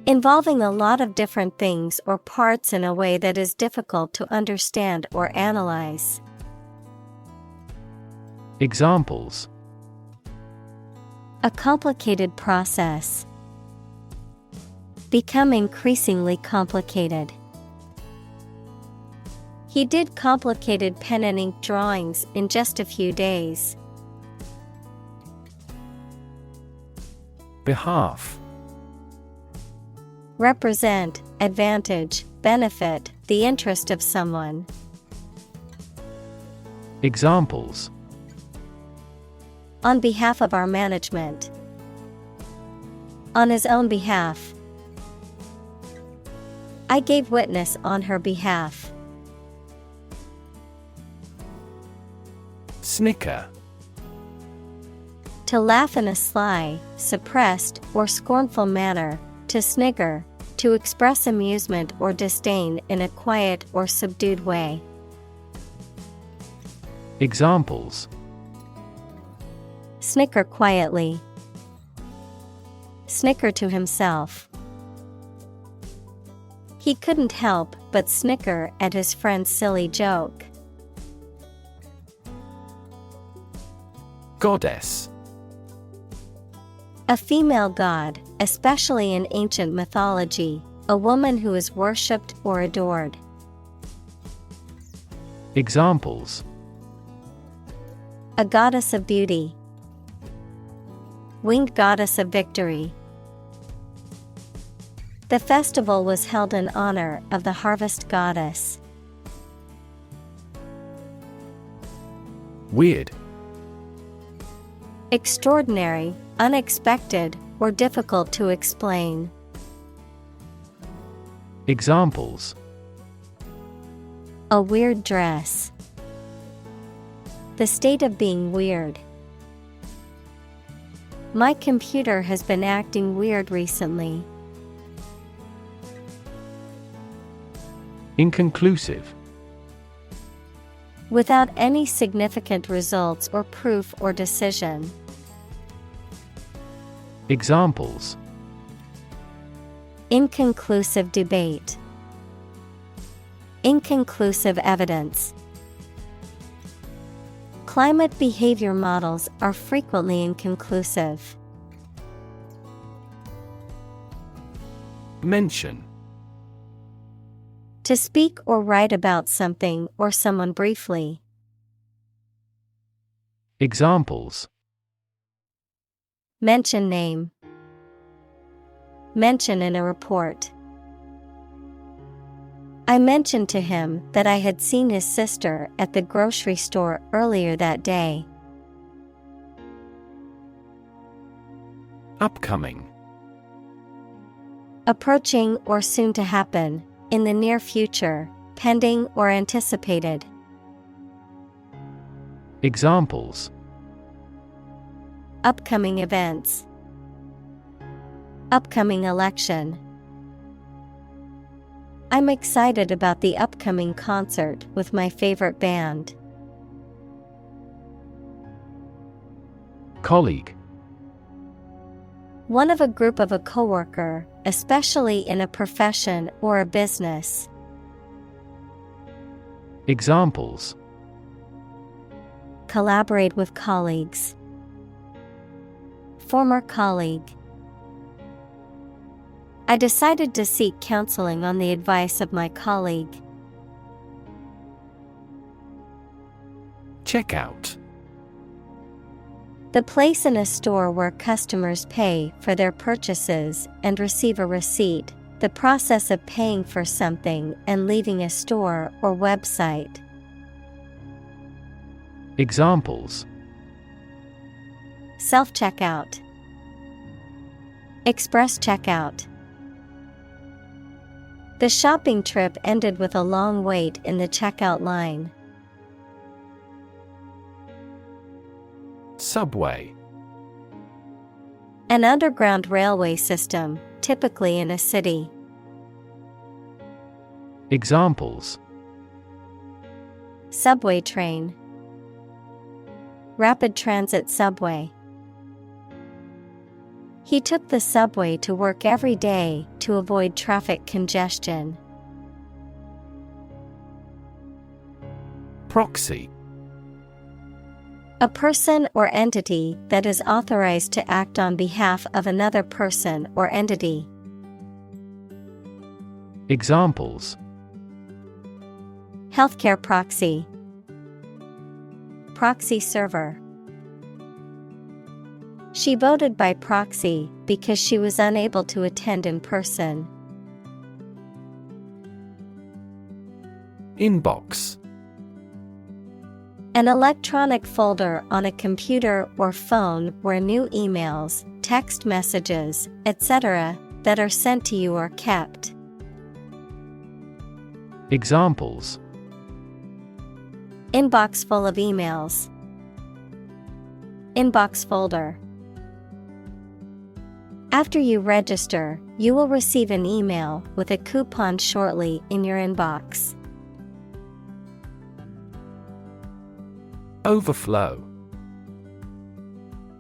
Involving a lot of different things or parts in a way that is difficult to understand or analyze. Examples: A complicated process. Become increasingly complicated. He did complicated pen and ink drawings in just a few days. Behalf. Represent, advantage, benefit, the interest of someone. Examples: On behalf of our management. On his own behalf. I gave witness on her behalf. Snicker. To laugh in a sly, suppressed, or scornful manner, to snigger, to express amusement or disdain in a quiet or subdued way. Examples: Snicker quietly. Snicker to himself. He couldn't help but snicker at his friend's silly joke. Goddess. A female god, especially in ancient mythology, a woman who is worshipped or adored. Examples: A goddess of beauty. Winged goddess of victory. The festival was held in honor of the harvest goddess. Weird. Extraordinary, unexpected, or difficult to explain. Examples: A weird dress. The state of being weird. My computer has been acting weird recently. Inconclusive. Without any significant results or proof or decision. Examples: Inconclusive debate. Inconclusive evidence. Climate behavior models are frequently inconclusive. Mention: To speak or write about something or someone briefly. Examples: Mention name. Mention in a report. I mentioned to him that I had seen his sister at the grocery store earlier that day. Upcoming. Approaching or soon to happen, in the near future, pending or anticipated. Examples: Upcoming events. Upcoming election. I'm excited about the upcoming concert with my favorite band. Colleague. One of a group of a coworker, especially in a profession or a business. Examples: Collaborate with colleagues. Former colleague. I decided to seek counseling on the advice of my colleague. Checkout. The place in a store where customers pay for their purchases and receive a receipt, the process of paying for something and leaving a store or website. Examples: Self-checkout. Express checkout. The shopping trip ended with a long wait in the checkout line. Subway. An underground railway system, typically in a city. Examples: Subway train. Rapid transit subway. He took the subway to work every day to avoid traffic congestion. Proxy. A person or entity that is authorized to act on behalf of another person or entity. Examples: Healthcare proxy. Proxy server. She voted by proxy because she was unable to attend in person. Inbox. An electronic folder on a computer or phone where new emails, text messages, etc. that are sent to you are kept. Examples: Inbox full of emails. Inbox folder. After you register, you will receive an email with a coupon shortly in your inbox. Overflow.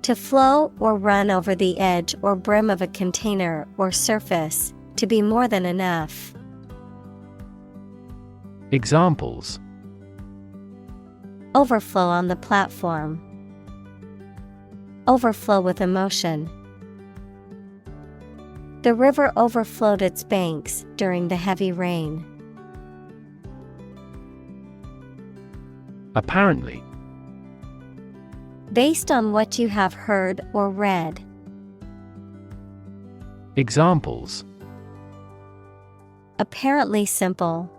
To flow or run over the edge or brim of a container or surface, to be more than enough. Examples: Overflow on the platform. Overflow with emotion. The river overflowed its banks during the heavy rain. Apparently. Based on what you have heard or read. Examples: Apparently simple.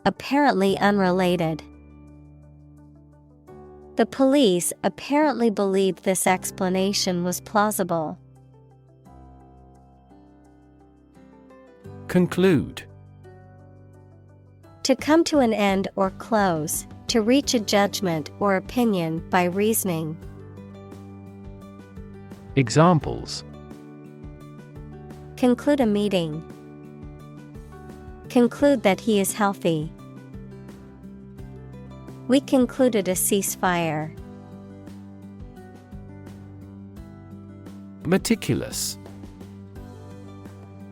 Apparently unrelated. The police apparently believed this explanation was plausible. Conclude. To come to an end or close, to reach a judgment or opinion by reasoning. Examples: Conclude a meeting. Conclude that he is healthy. We concluded a ceasefire. Meticulous.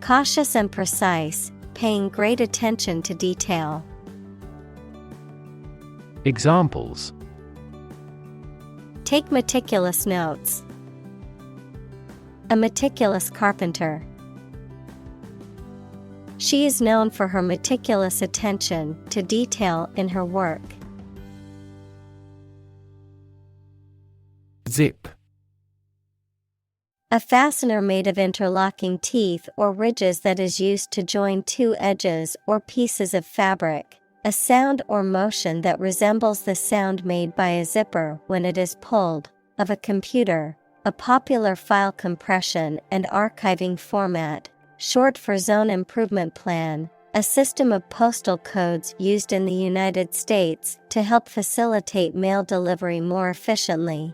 Cautious and precise, paying great attention to detail. Examples: Take meticulous notes. A meticulous carpenter. She is known for her meticulous attention to detail in her work. Zip. A fastener made of interlocking teeth or ridges that is used to join two edges or pieces of fabric. A sound or motion that resembles the sound made by a zipper when it is pulled. Of a computer, a popular file compression and archiving format, short for Zone Improvement Plan, a system of postal codes used in the United States to help facilitate mail delivery more efficiently.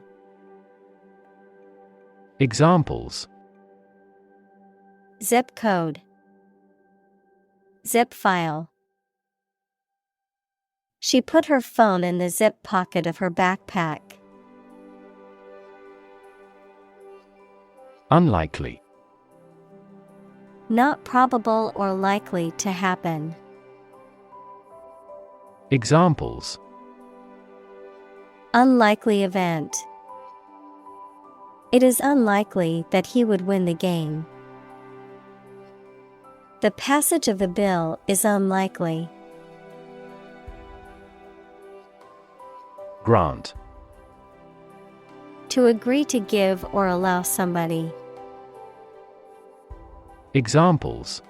Examples: Zip code. Zip file. She put her phone in the zip pocket of her backpack. Unlikely. Not probable or likely to happen. Examples: Unlikely event. It is unlikely that he would win the game. The passage of the bill is unlikely. Grant. To agree to give or allow somebody. Examples: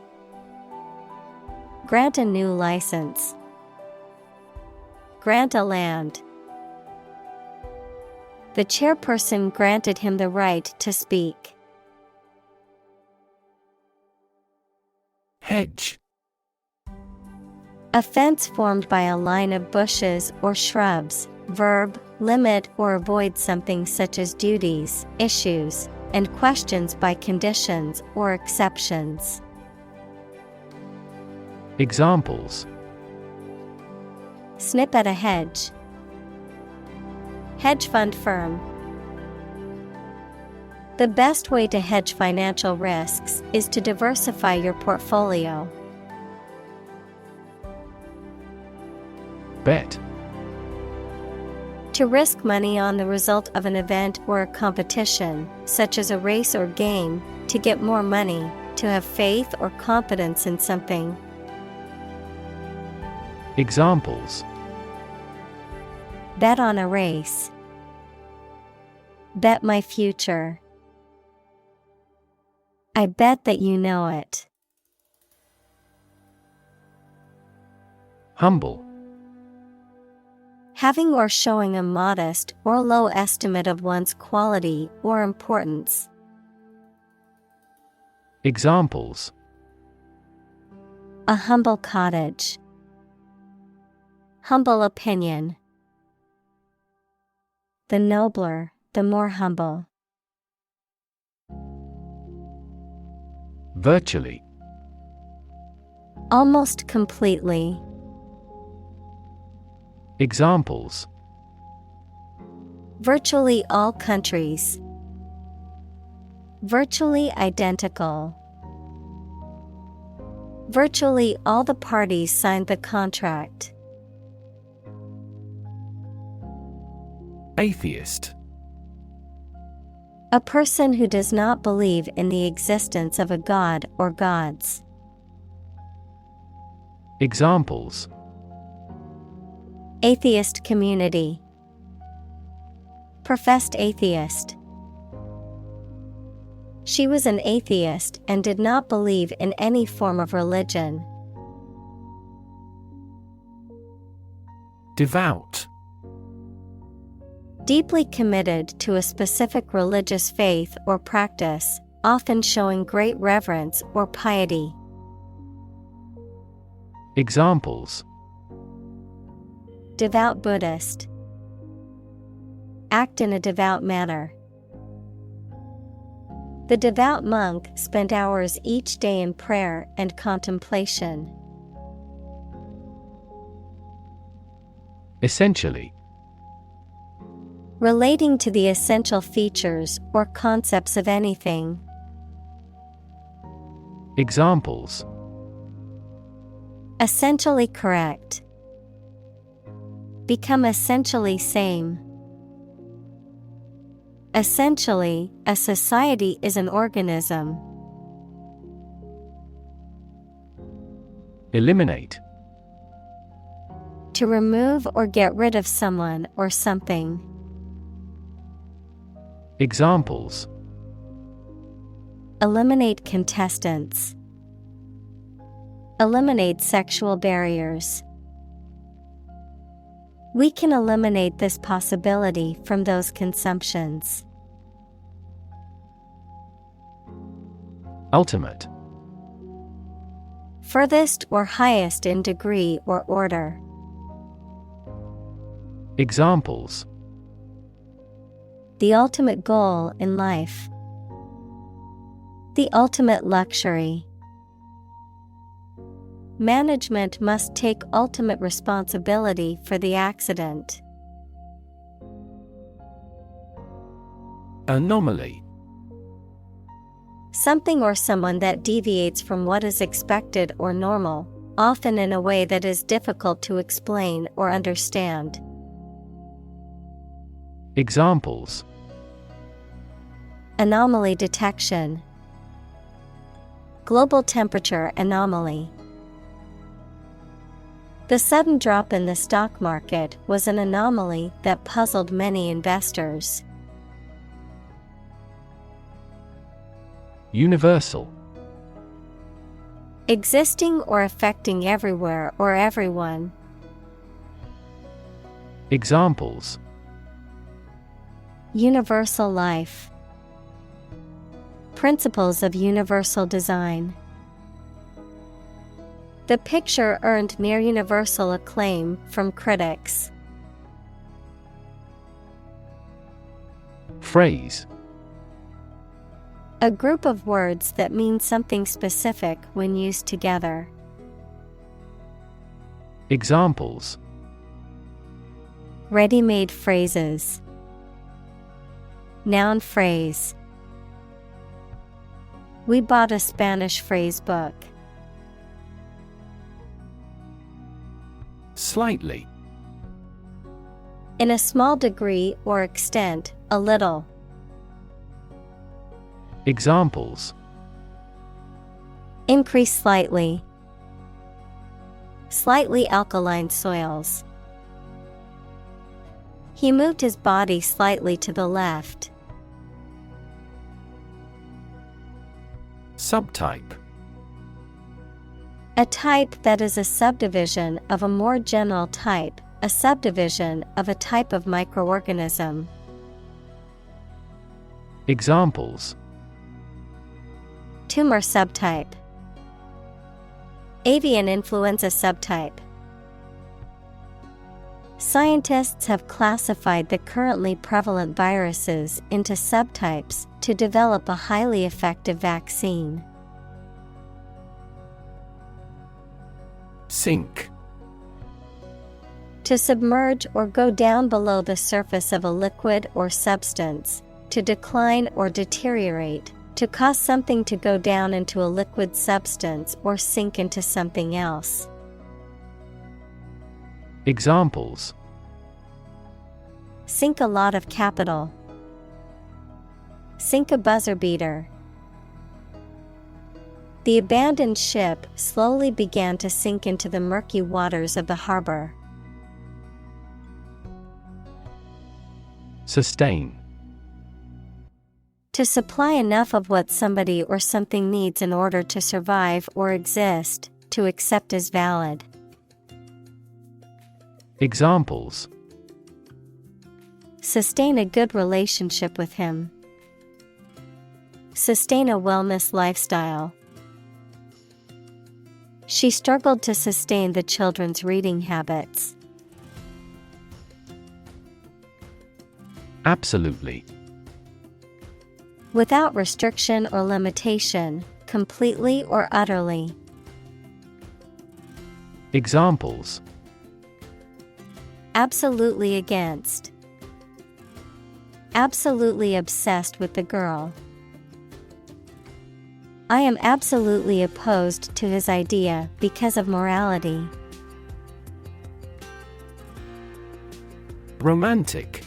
Grant a new license. Grant a land. The chairperson granted him the right to speak. Hedge. A fence formed by a line of bushes or shrubs. Verb, limit or avoid something such as duties, issues, and questions by conditions or exceptions. Examples: Snip at a hedge. Hedge fund firm. The best way to hedge financial risks is to diversify your portfolio. Bet. To risk money on the result of an event or a competition, such as a race or game, to get more money, to have faith or confidence in something. Examples: Bet on a race. Bet my future. I bet that you know it. Humble. Having or showing a modest or low estimate of one's quality or importance. Examples: A humble cottage. Humble opinion. The nobler, the more humble. Virtually. Almost completely. Examples: Virtually all countries. Virtually identical. Virtually all the parties signed the contract. Atheist. A person who does not believe in the existence of a god or gods. Examples: Atheist community. Professed atheist. She was an atheist and did not believe in any form of religion. Devout. Deeply committed to a specific religious faith or practice, often showing great reverence or piety. Examples: Devout Buddhist. Act in a devout manner. The devout monk spent hours each day in prayer and contemplation. Essentially. Relating to the essential features or concepts of anything. Examples: Essentially correct. Become essentially same. Essentially, a society is an organism. Eliminate. To remove or get rid of someone or something. Examples: Eliminate contestants. Eliminate sexual barriers. We can eliminate this possibility from those consumptions. Ultimate. Furthest or highest in degree or order. Examples: The ultimate goal in life. The ultimate luxury. Management must take ultimate responsibility for the accident. Anomaly. Something or someone that deviates from what is expected or normal, often in a way that is difficult to explain or understand. Examples: Anomaly detection. Global temperature anomaly. The sudden drop in the stock market was an anomaly that puzzled many investors. Universal. Existing or affecting everywhere or everyone. Examples: Universal life. Principles of universal design. The picture earned near universal acclaim from critics. Phrase. A group of words that mean something specific when used together. Examples: Ready-made phrases. Noun phrase. We bought a Spanish phrase book. Slightly. In a small degree or extent, a little. Examples: Increase slightly. Slightly alkaline soils. He moved his body slightly to the left. Subtype. A type that is a subdivision of a more general type, a subdivision of a type of microorganism. Examples: Tumor subtype. Avian influenza subtype. Scientists have classified the currently prevalent viruses into subtypes to develop a highly effective vaccine. Sink. To submerge or go down below the surface of a liquid or substance, to decline or deteriorate, to cause something to go down into a liquid substance or sink into something else. Examples: Sink a lot of capital. Sink a buzzer beater. The abandoned ship slowly began to sink into the murky waters of the harbor. Sustain. To supply enough of what somebody or something needs in order to survive or exist, to accept as valid. Examples: Sustain a good relationship with him. Sustain a wellness lifestyle. She struggled to sustain the children's reading habits. Absolutely. Without restriction or limitation, completely or utterly. Absolutely against. Absolutely obsessed with the girl. I am absolutely opposed to his idea because of morality. Romantic.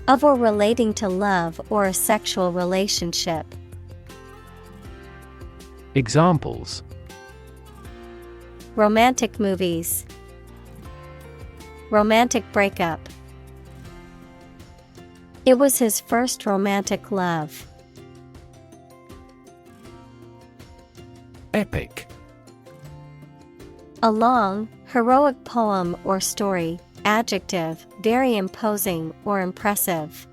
Of or relating to love or a sexual relationship. Examples: Romantic movies. Romantic breakup. It was his first romantic love. Epic. A long, heroic poem or story. Adjective, very imposing or impressive.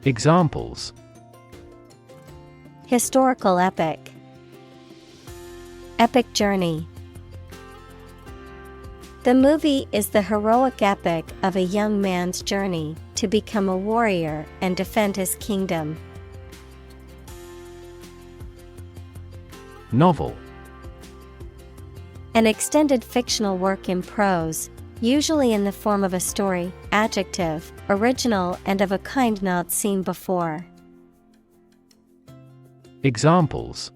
Examples: Historical epic. Epic journey. The movie is the heroic epic of a young man's journey to become a warrior and defend his kingdom. Novel. An extended fictional work in prose, usually in the form of a story. Adjective, original and of a kind not seen before. Examples: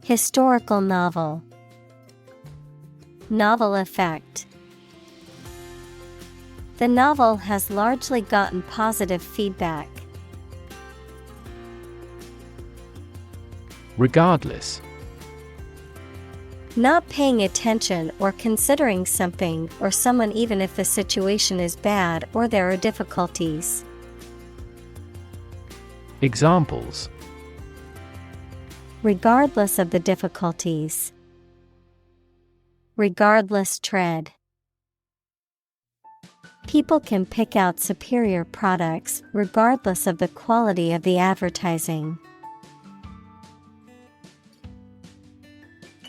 Historical novel. Novel effect. The novel has largely gotten positive feedback. Regardless. Not paying attention or considering something or someone even if the situation is bad or there are difficulties. Examples: Regardless of the difficulties. Regardless tread. People can pick out superior products regardless of the quality of the advertising.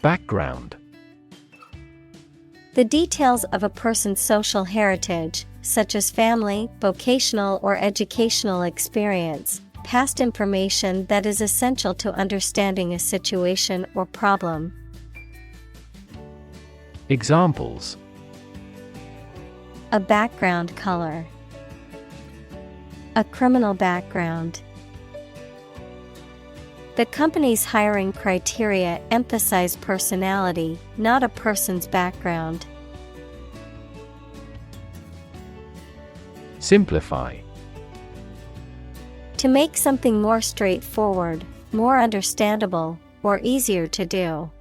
Background. The details of a person's social heritage, such as family, vocational or educational experience, past information that is essential to understanding a situation or problem. Examples: A background color. A criminal background. The company's hiring criteria emphasize personality, not a person's background. Simplify. To make something more straightforward, more understandable, or easier to do.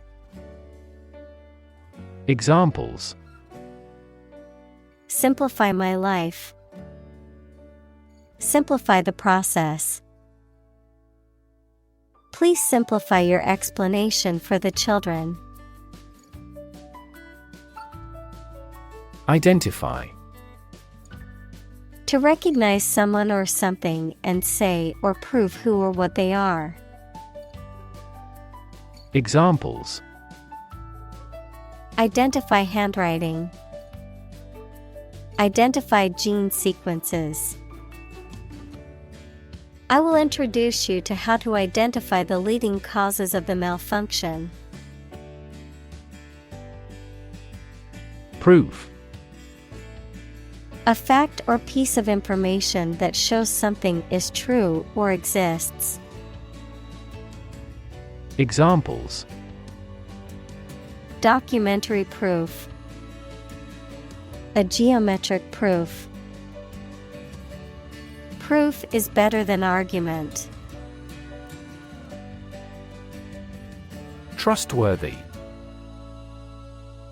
Examples: Simplify my life. Simplify the process. Please simplify your explanation for the children. Identify. To recognize someone or something and say or prove who or what they are. Examples: Identify handwriting. Identify gene sequences. I will introduce you to how to identify the leading causes of the malfunction. Proof. A fact or piece of information that shows something is true or exists. Examples: Documentary proof. A geometric proof. Proof is better than argument. Trustworthy.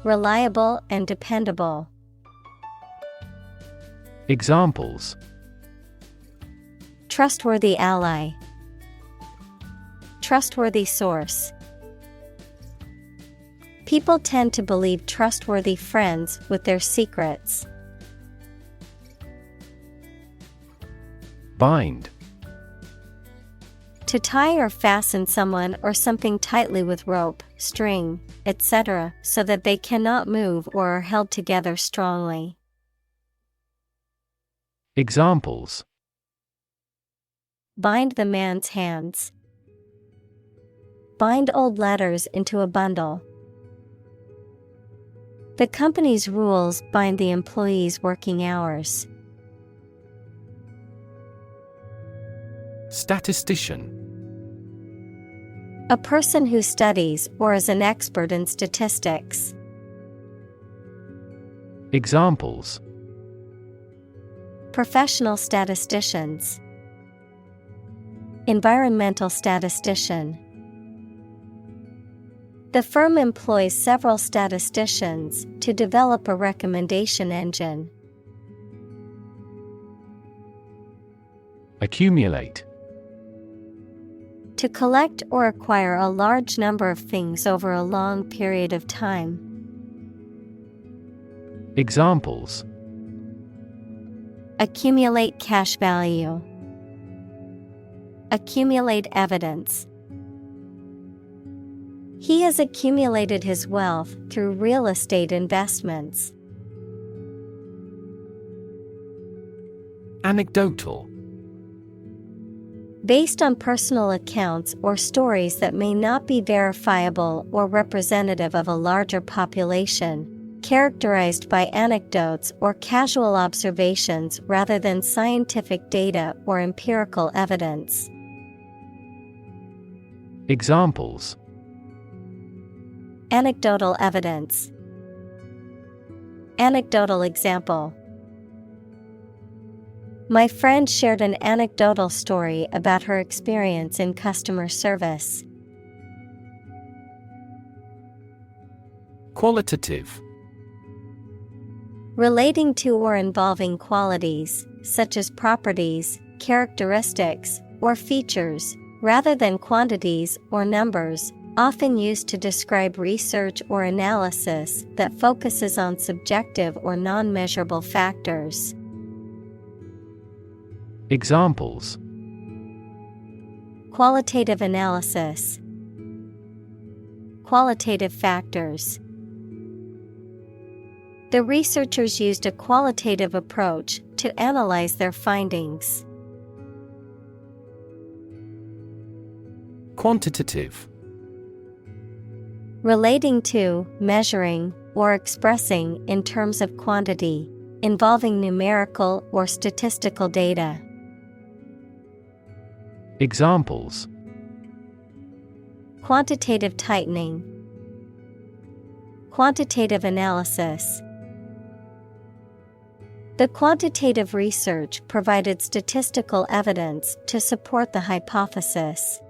Reliable and dependable. Examples: Trustworthy ally. Trustworthy source. People tend to believe trustworthy friends with their secrets. Bind. To tie or fasten someone or something tightly with rope, string, etc., so that they cannot move or are held together strongly. Examples: Bind the man's hands. Bind old letters into a bundle. The company's rules bind the employee's working hours. Statistician. A person who studies or is an expert in statistics. Examples: Professional statisticians. Environmental statistician. The firm employs several statisticians to develop a recommendation engine. Accumulate. To collect or acquire a large number of things over a long period of time. Examples: Accumulate cash value. Accumulate evidence. He has accumulated his wealth through real estate investments. Anecdotal. Based on personal accounts or stories that may not be verifiable or representative of a larger population, characterized by anecdotes or casual observations rather than scientific data or empirical evidence. Examples: Anecdotal evidence. Anecdotal example. My friend shared an anecdotal story about her experience in customer service. Qualitative. Relating to or involving qualities, such as properties, characteristics, or features, rather than quantities or numbers, often used to describe research or analysis that focuses on subjective or non-measurable factors. Examples: Qualitative analysis. Qualitative factors. The researchers used a qualitative approach to analyze their findings. Quantitative. Relating to, measuring, or expressing in terms of quantity, involving numerical or statistical data. Examples: Quantitative tightening. Quantitative analysis. The quantitative research provided statistical evidence to support the hypothesis.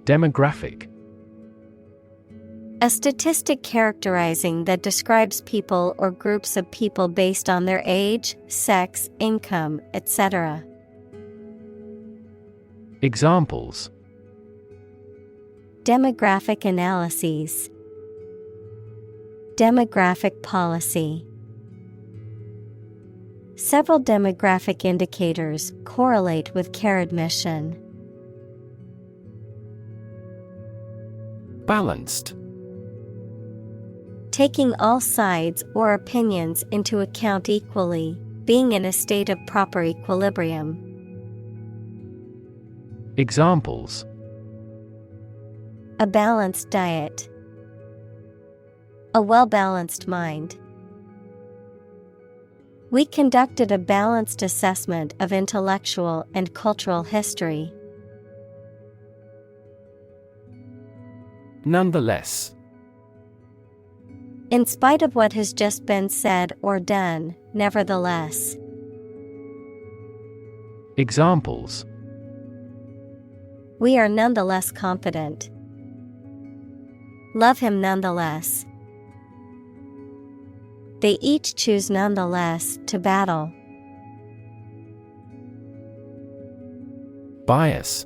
Demographic. A statistic characterizing that describes people or groups of people based on their age, sex, income, etc. Examples: Demographic analyses. Demographic policy. Several demographic indicators correlate with care admission. Balanced. Taking all sides or opinions into account equally, being in a state of proper equilibrium. Examples: A balanced diet. A well-balanced mind. We conducted a balanced assessment of intellectual and cultural history. Nonetheless. In spite of what has just been said or done, nevertheless. Examples: We are nonetheless confident. Love him nonetheless. They each choose nonetheless to battle. Bias.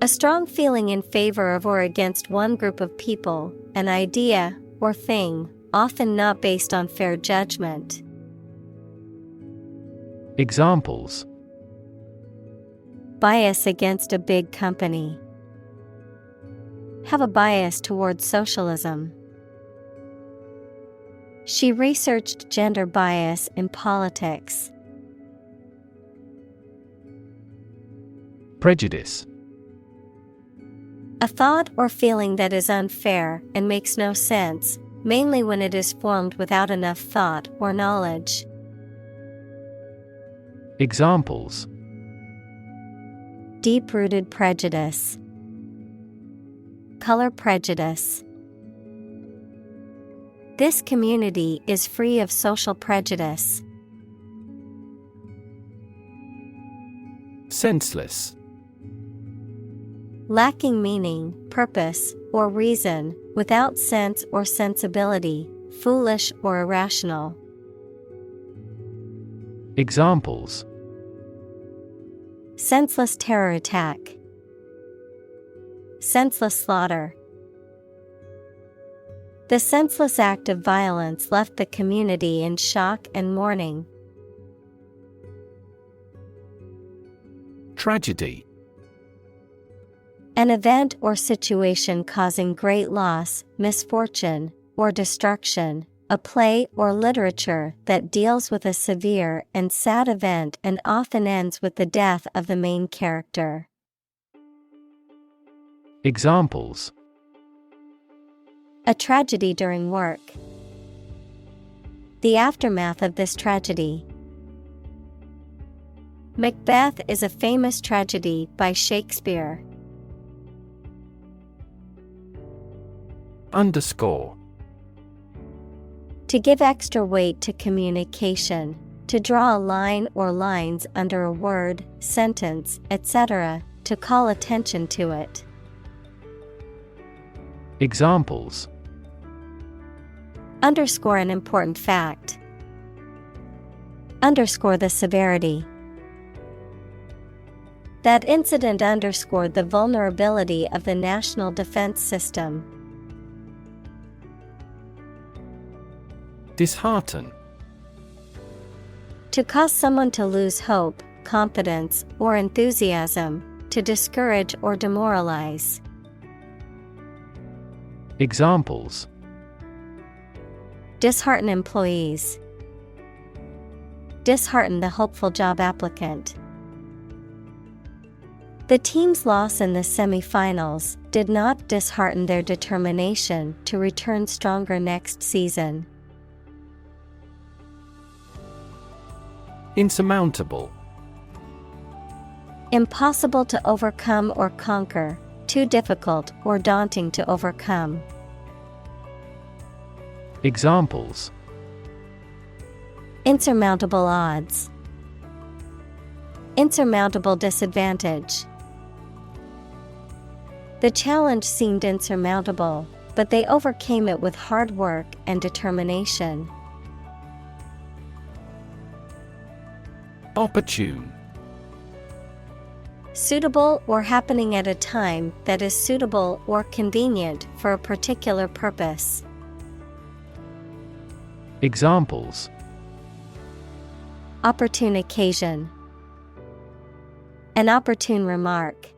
A strong feeling in favor of or against one group of people, an idea, or thing, often not based on fair judgment. Examples: Bias against a big company. Have a bias towards socialism. She researched gender bias in politics. Prejudice. A thought or feeling that is unfair and makes no sense, mainly when it is formed without enough thought or knowledge. Examples: Deep-rooted prejudice. Color prejudice. This community is free of social prejudice. Senseless. Lacking meaning, purpose, or reason, without sense or sensibility, foolish or irrational. Examples: Senseless terror attack. Senseless slaughter. The senseless act of violence left the community in shock and mourning. Tragedy. An event or situation causing great loss, misfortune, or destruction. A play or literature that deals with a severe and sad event and often ends with the death of the main character. Examples: A tragedy during work. The aftermath of this tragedy. Macbeth is a famous tragedy by Shakespeare. Underscore. To give extra weight to communication, to draw a line or lines under a word, sentence, etc., to call attention to it. Examples: Underscore an important fact. Underscore the severity. That incident underscored the vulnerability of the national defense system. Dishearten. To cause someone to lose hope, confidence, or enthusiasm, to discourage or demoralize. Examples: Dishearten employees. Dishearten the hopeful job applicant. The team's loss in the semifinals did not dishearten their determination to return stronger next season. Insurmountable. Impossible to overcome or conquer, too difficult or daunting to overcome. Examples: Insurmountable odds. Insurmountable disadvantage. The challenge seemed insurmountable, but they overcame it with hard work and determination. Opportune. Suitable or happening at a time that is suitable or convenient for a particular purpose. Examples: Opportune occasion. An opportune remark.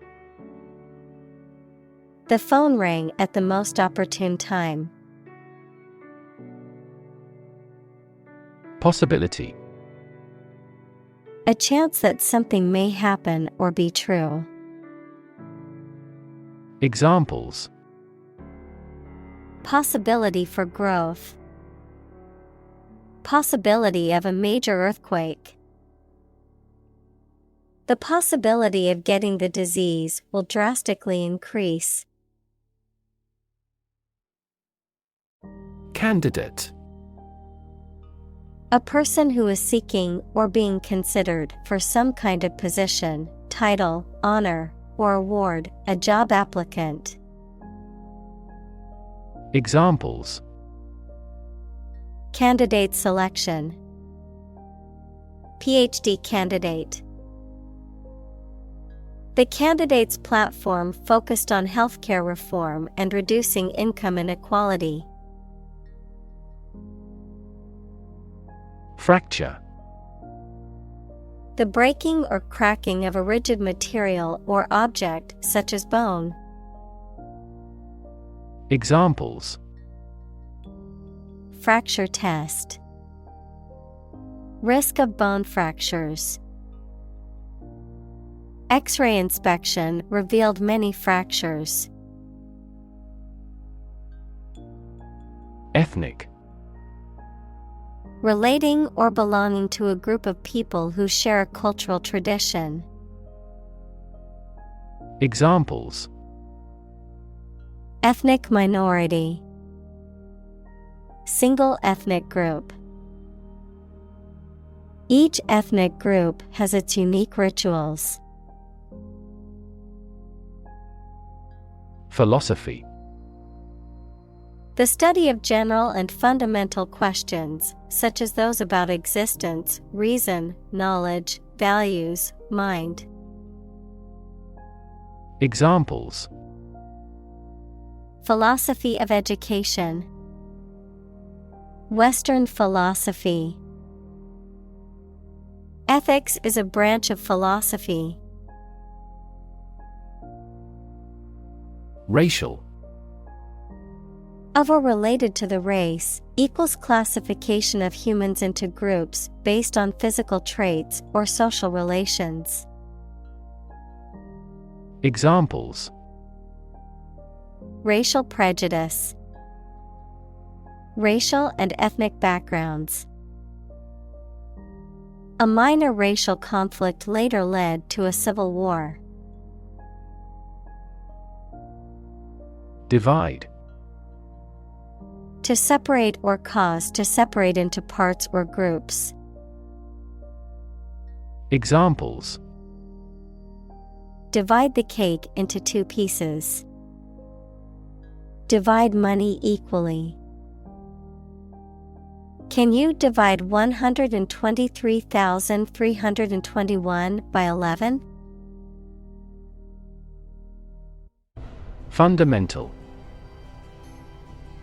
The phone rang at the most opportune time. Possibility. A chance that something may happen or be true. Examples: Possibility for growth. Possibility of a major earthquake. The possibility of getting the disease will drastically increase. Candidate. A person who is seeking or being considered for some kind of position, title, honor, or award, a job applicant. Examples: Candidate selection. PhD candidate. The candidate's platform focused on healthcare reform and reducing income inequality. Fracture. The breaking or cracking of a rigid material or object such as bone. Examples: Fracture test. Risk of bone fractures. X-ray inspection revealed many fractures. Ethnic. Relating or belonging to a group of people who share a cultural tradition. Examples: Ethnic minority. Single ethnic group. Each ethnic group has its unique rituals. Philosophy. The study of general and fundamental questions, such as those about existence, reason, knowledge, values, mind. Examples: Philosophy of education. Western philosophy. Ethics is a branch of philosophy. Racial. Of or related to the race, equals classification of humans into groups based on physical traits or social relations. Examples: Racial prejudice. Racial and ethnic backgrounds. A minor racial conflict later led to a civil war. Divide. To separate or cause to separate into parts or groups. Examples: Divide the cake into 2 pieces. Divide money equally. Can you divide 123,321 by 11? Fundamental.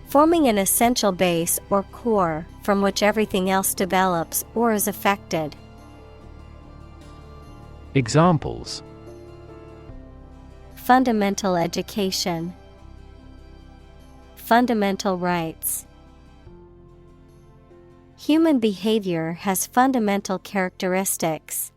Forming an essential base or core from which everything else develops or is affected. Examples: Fundamental education. Fundamental rights. Human behavior has fundamental characteristics.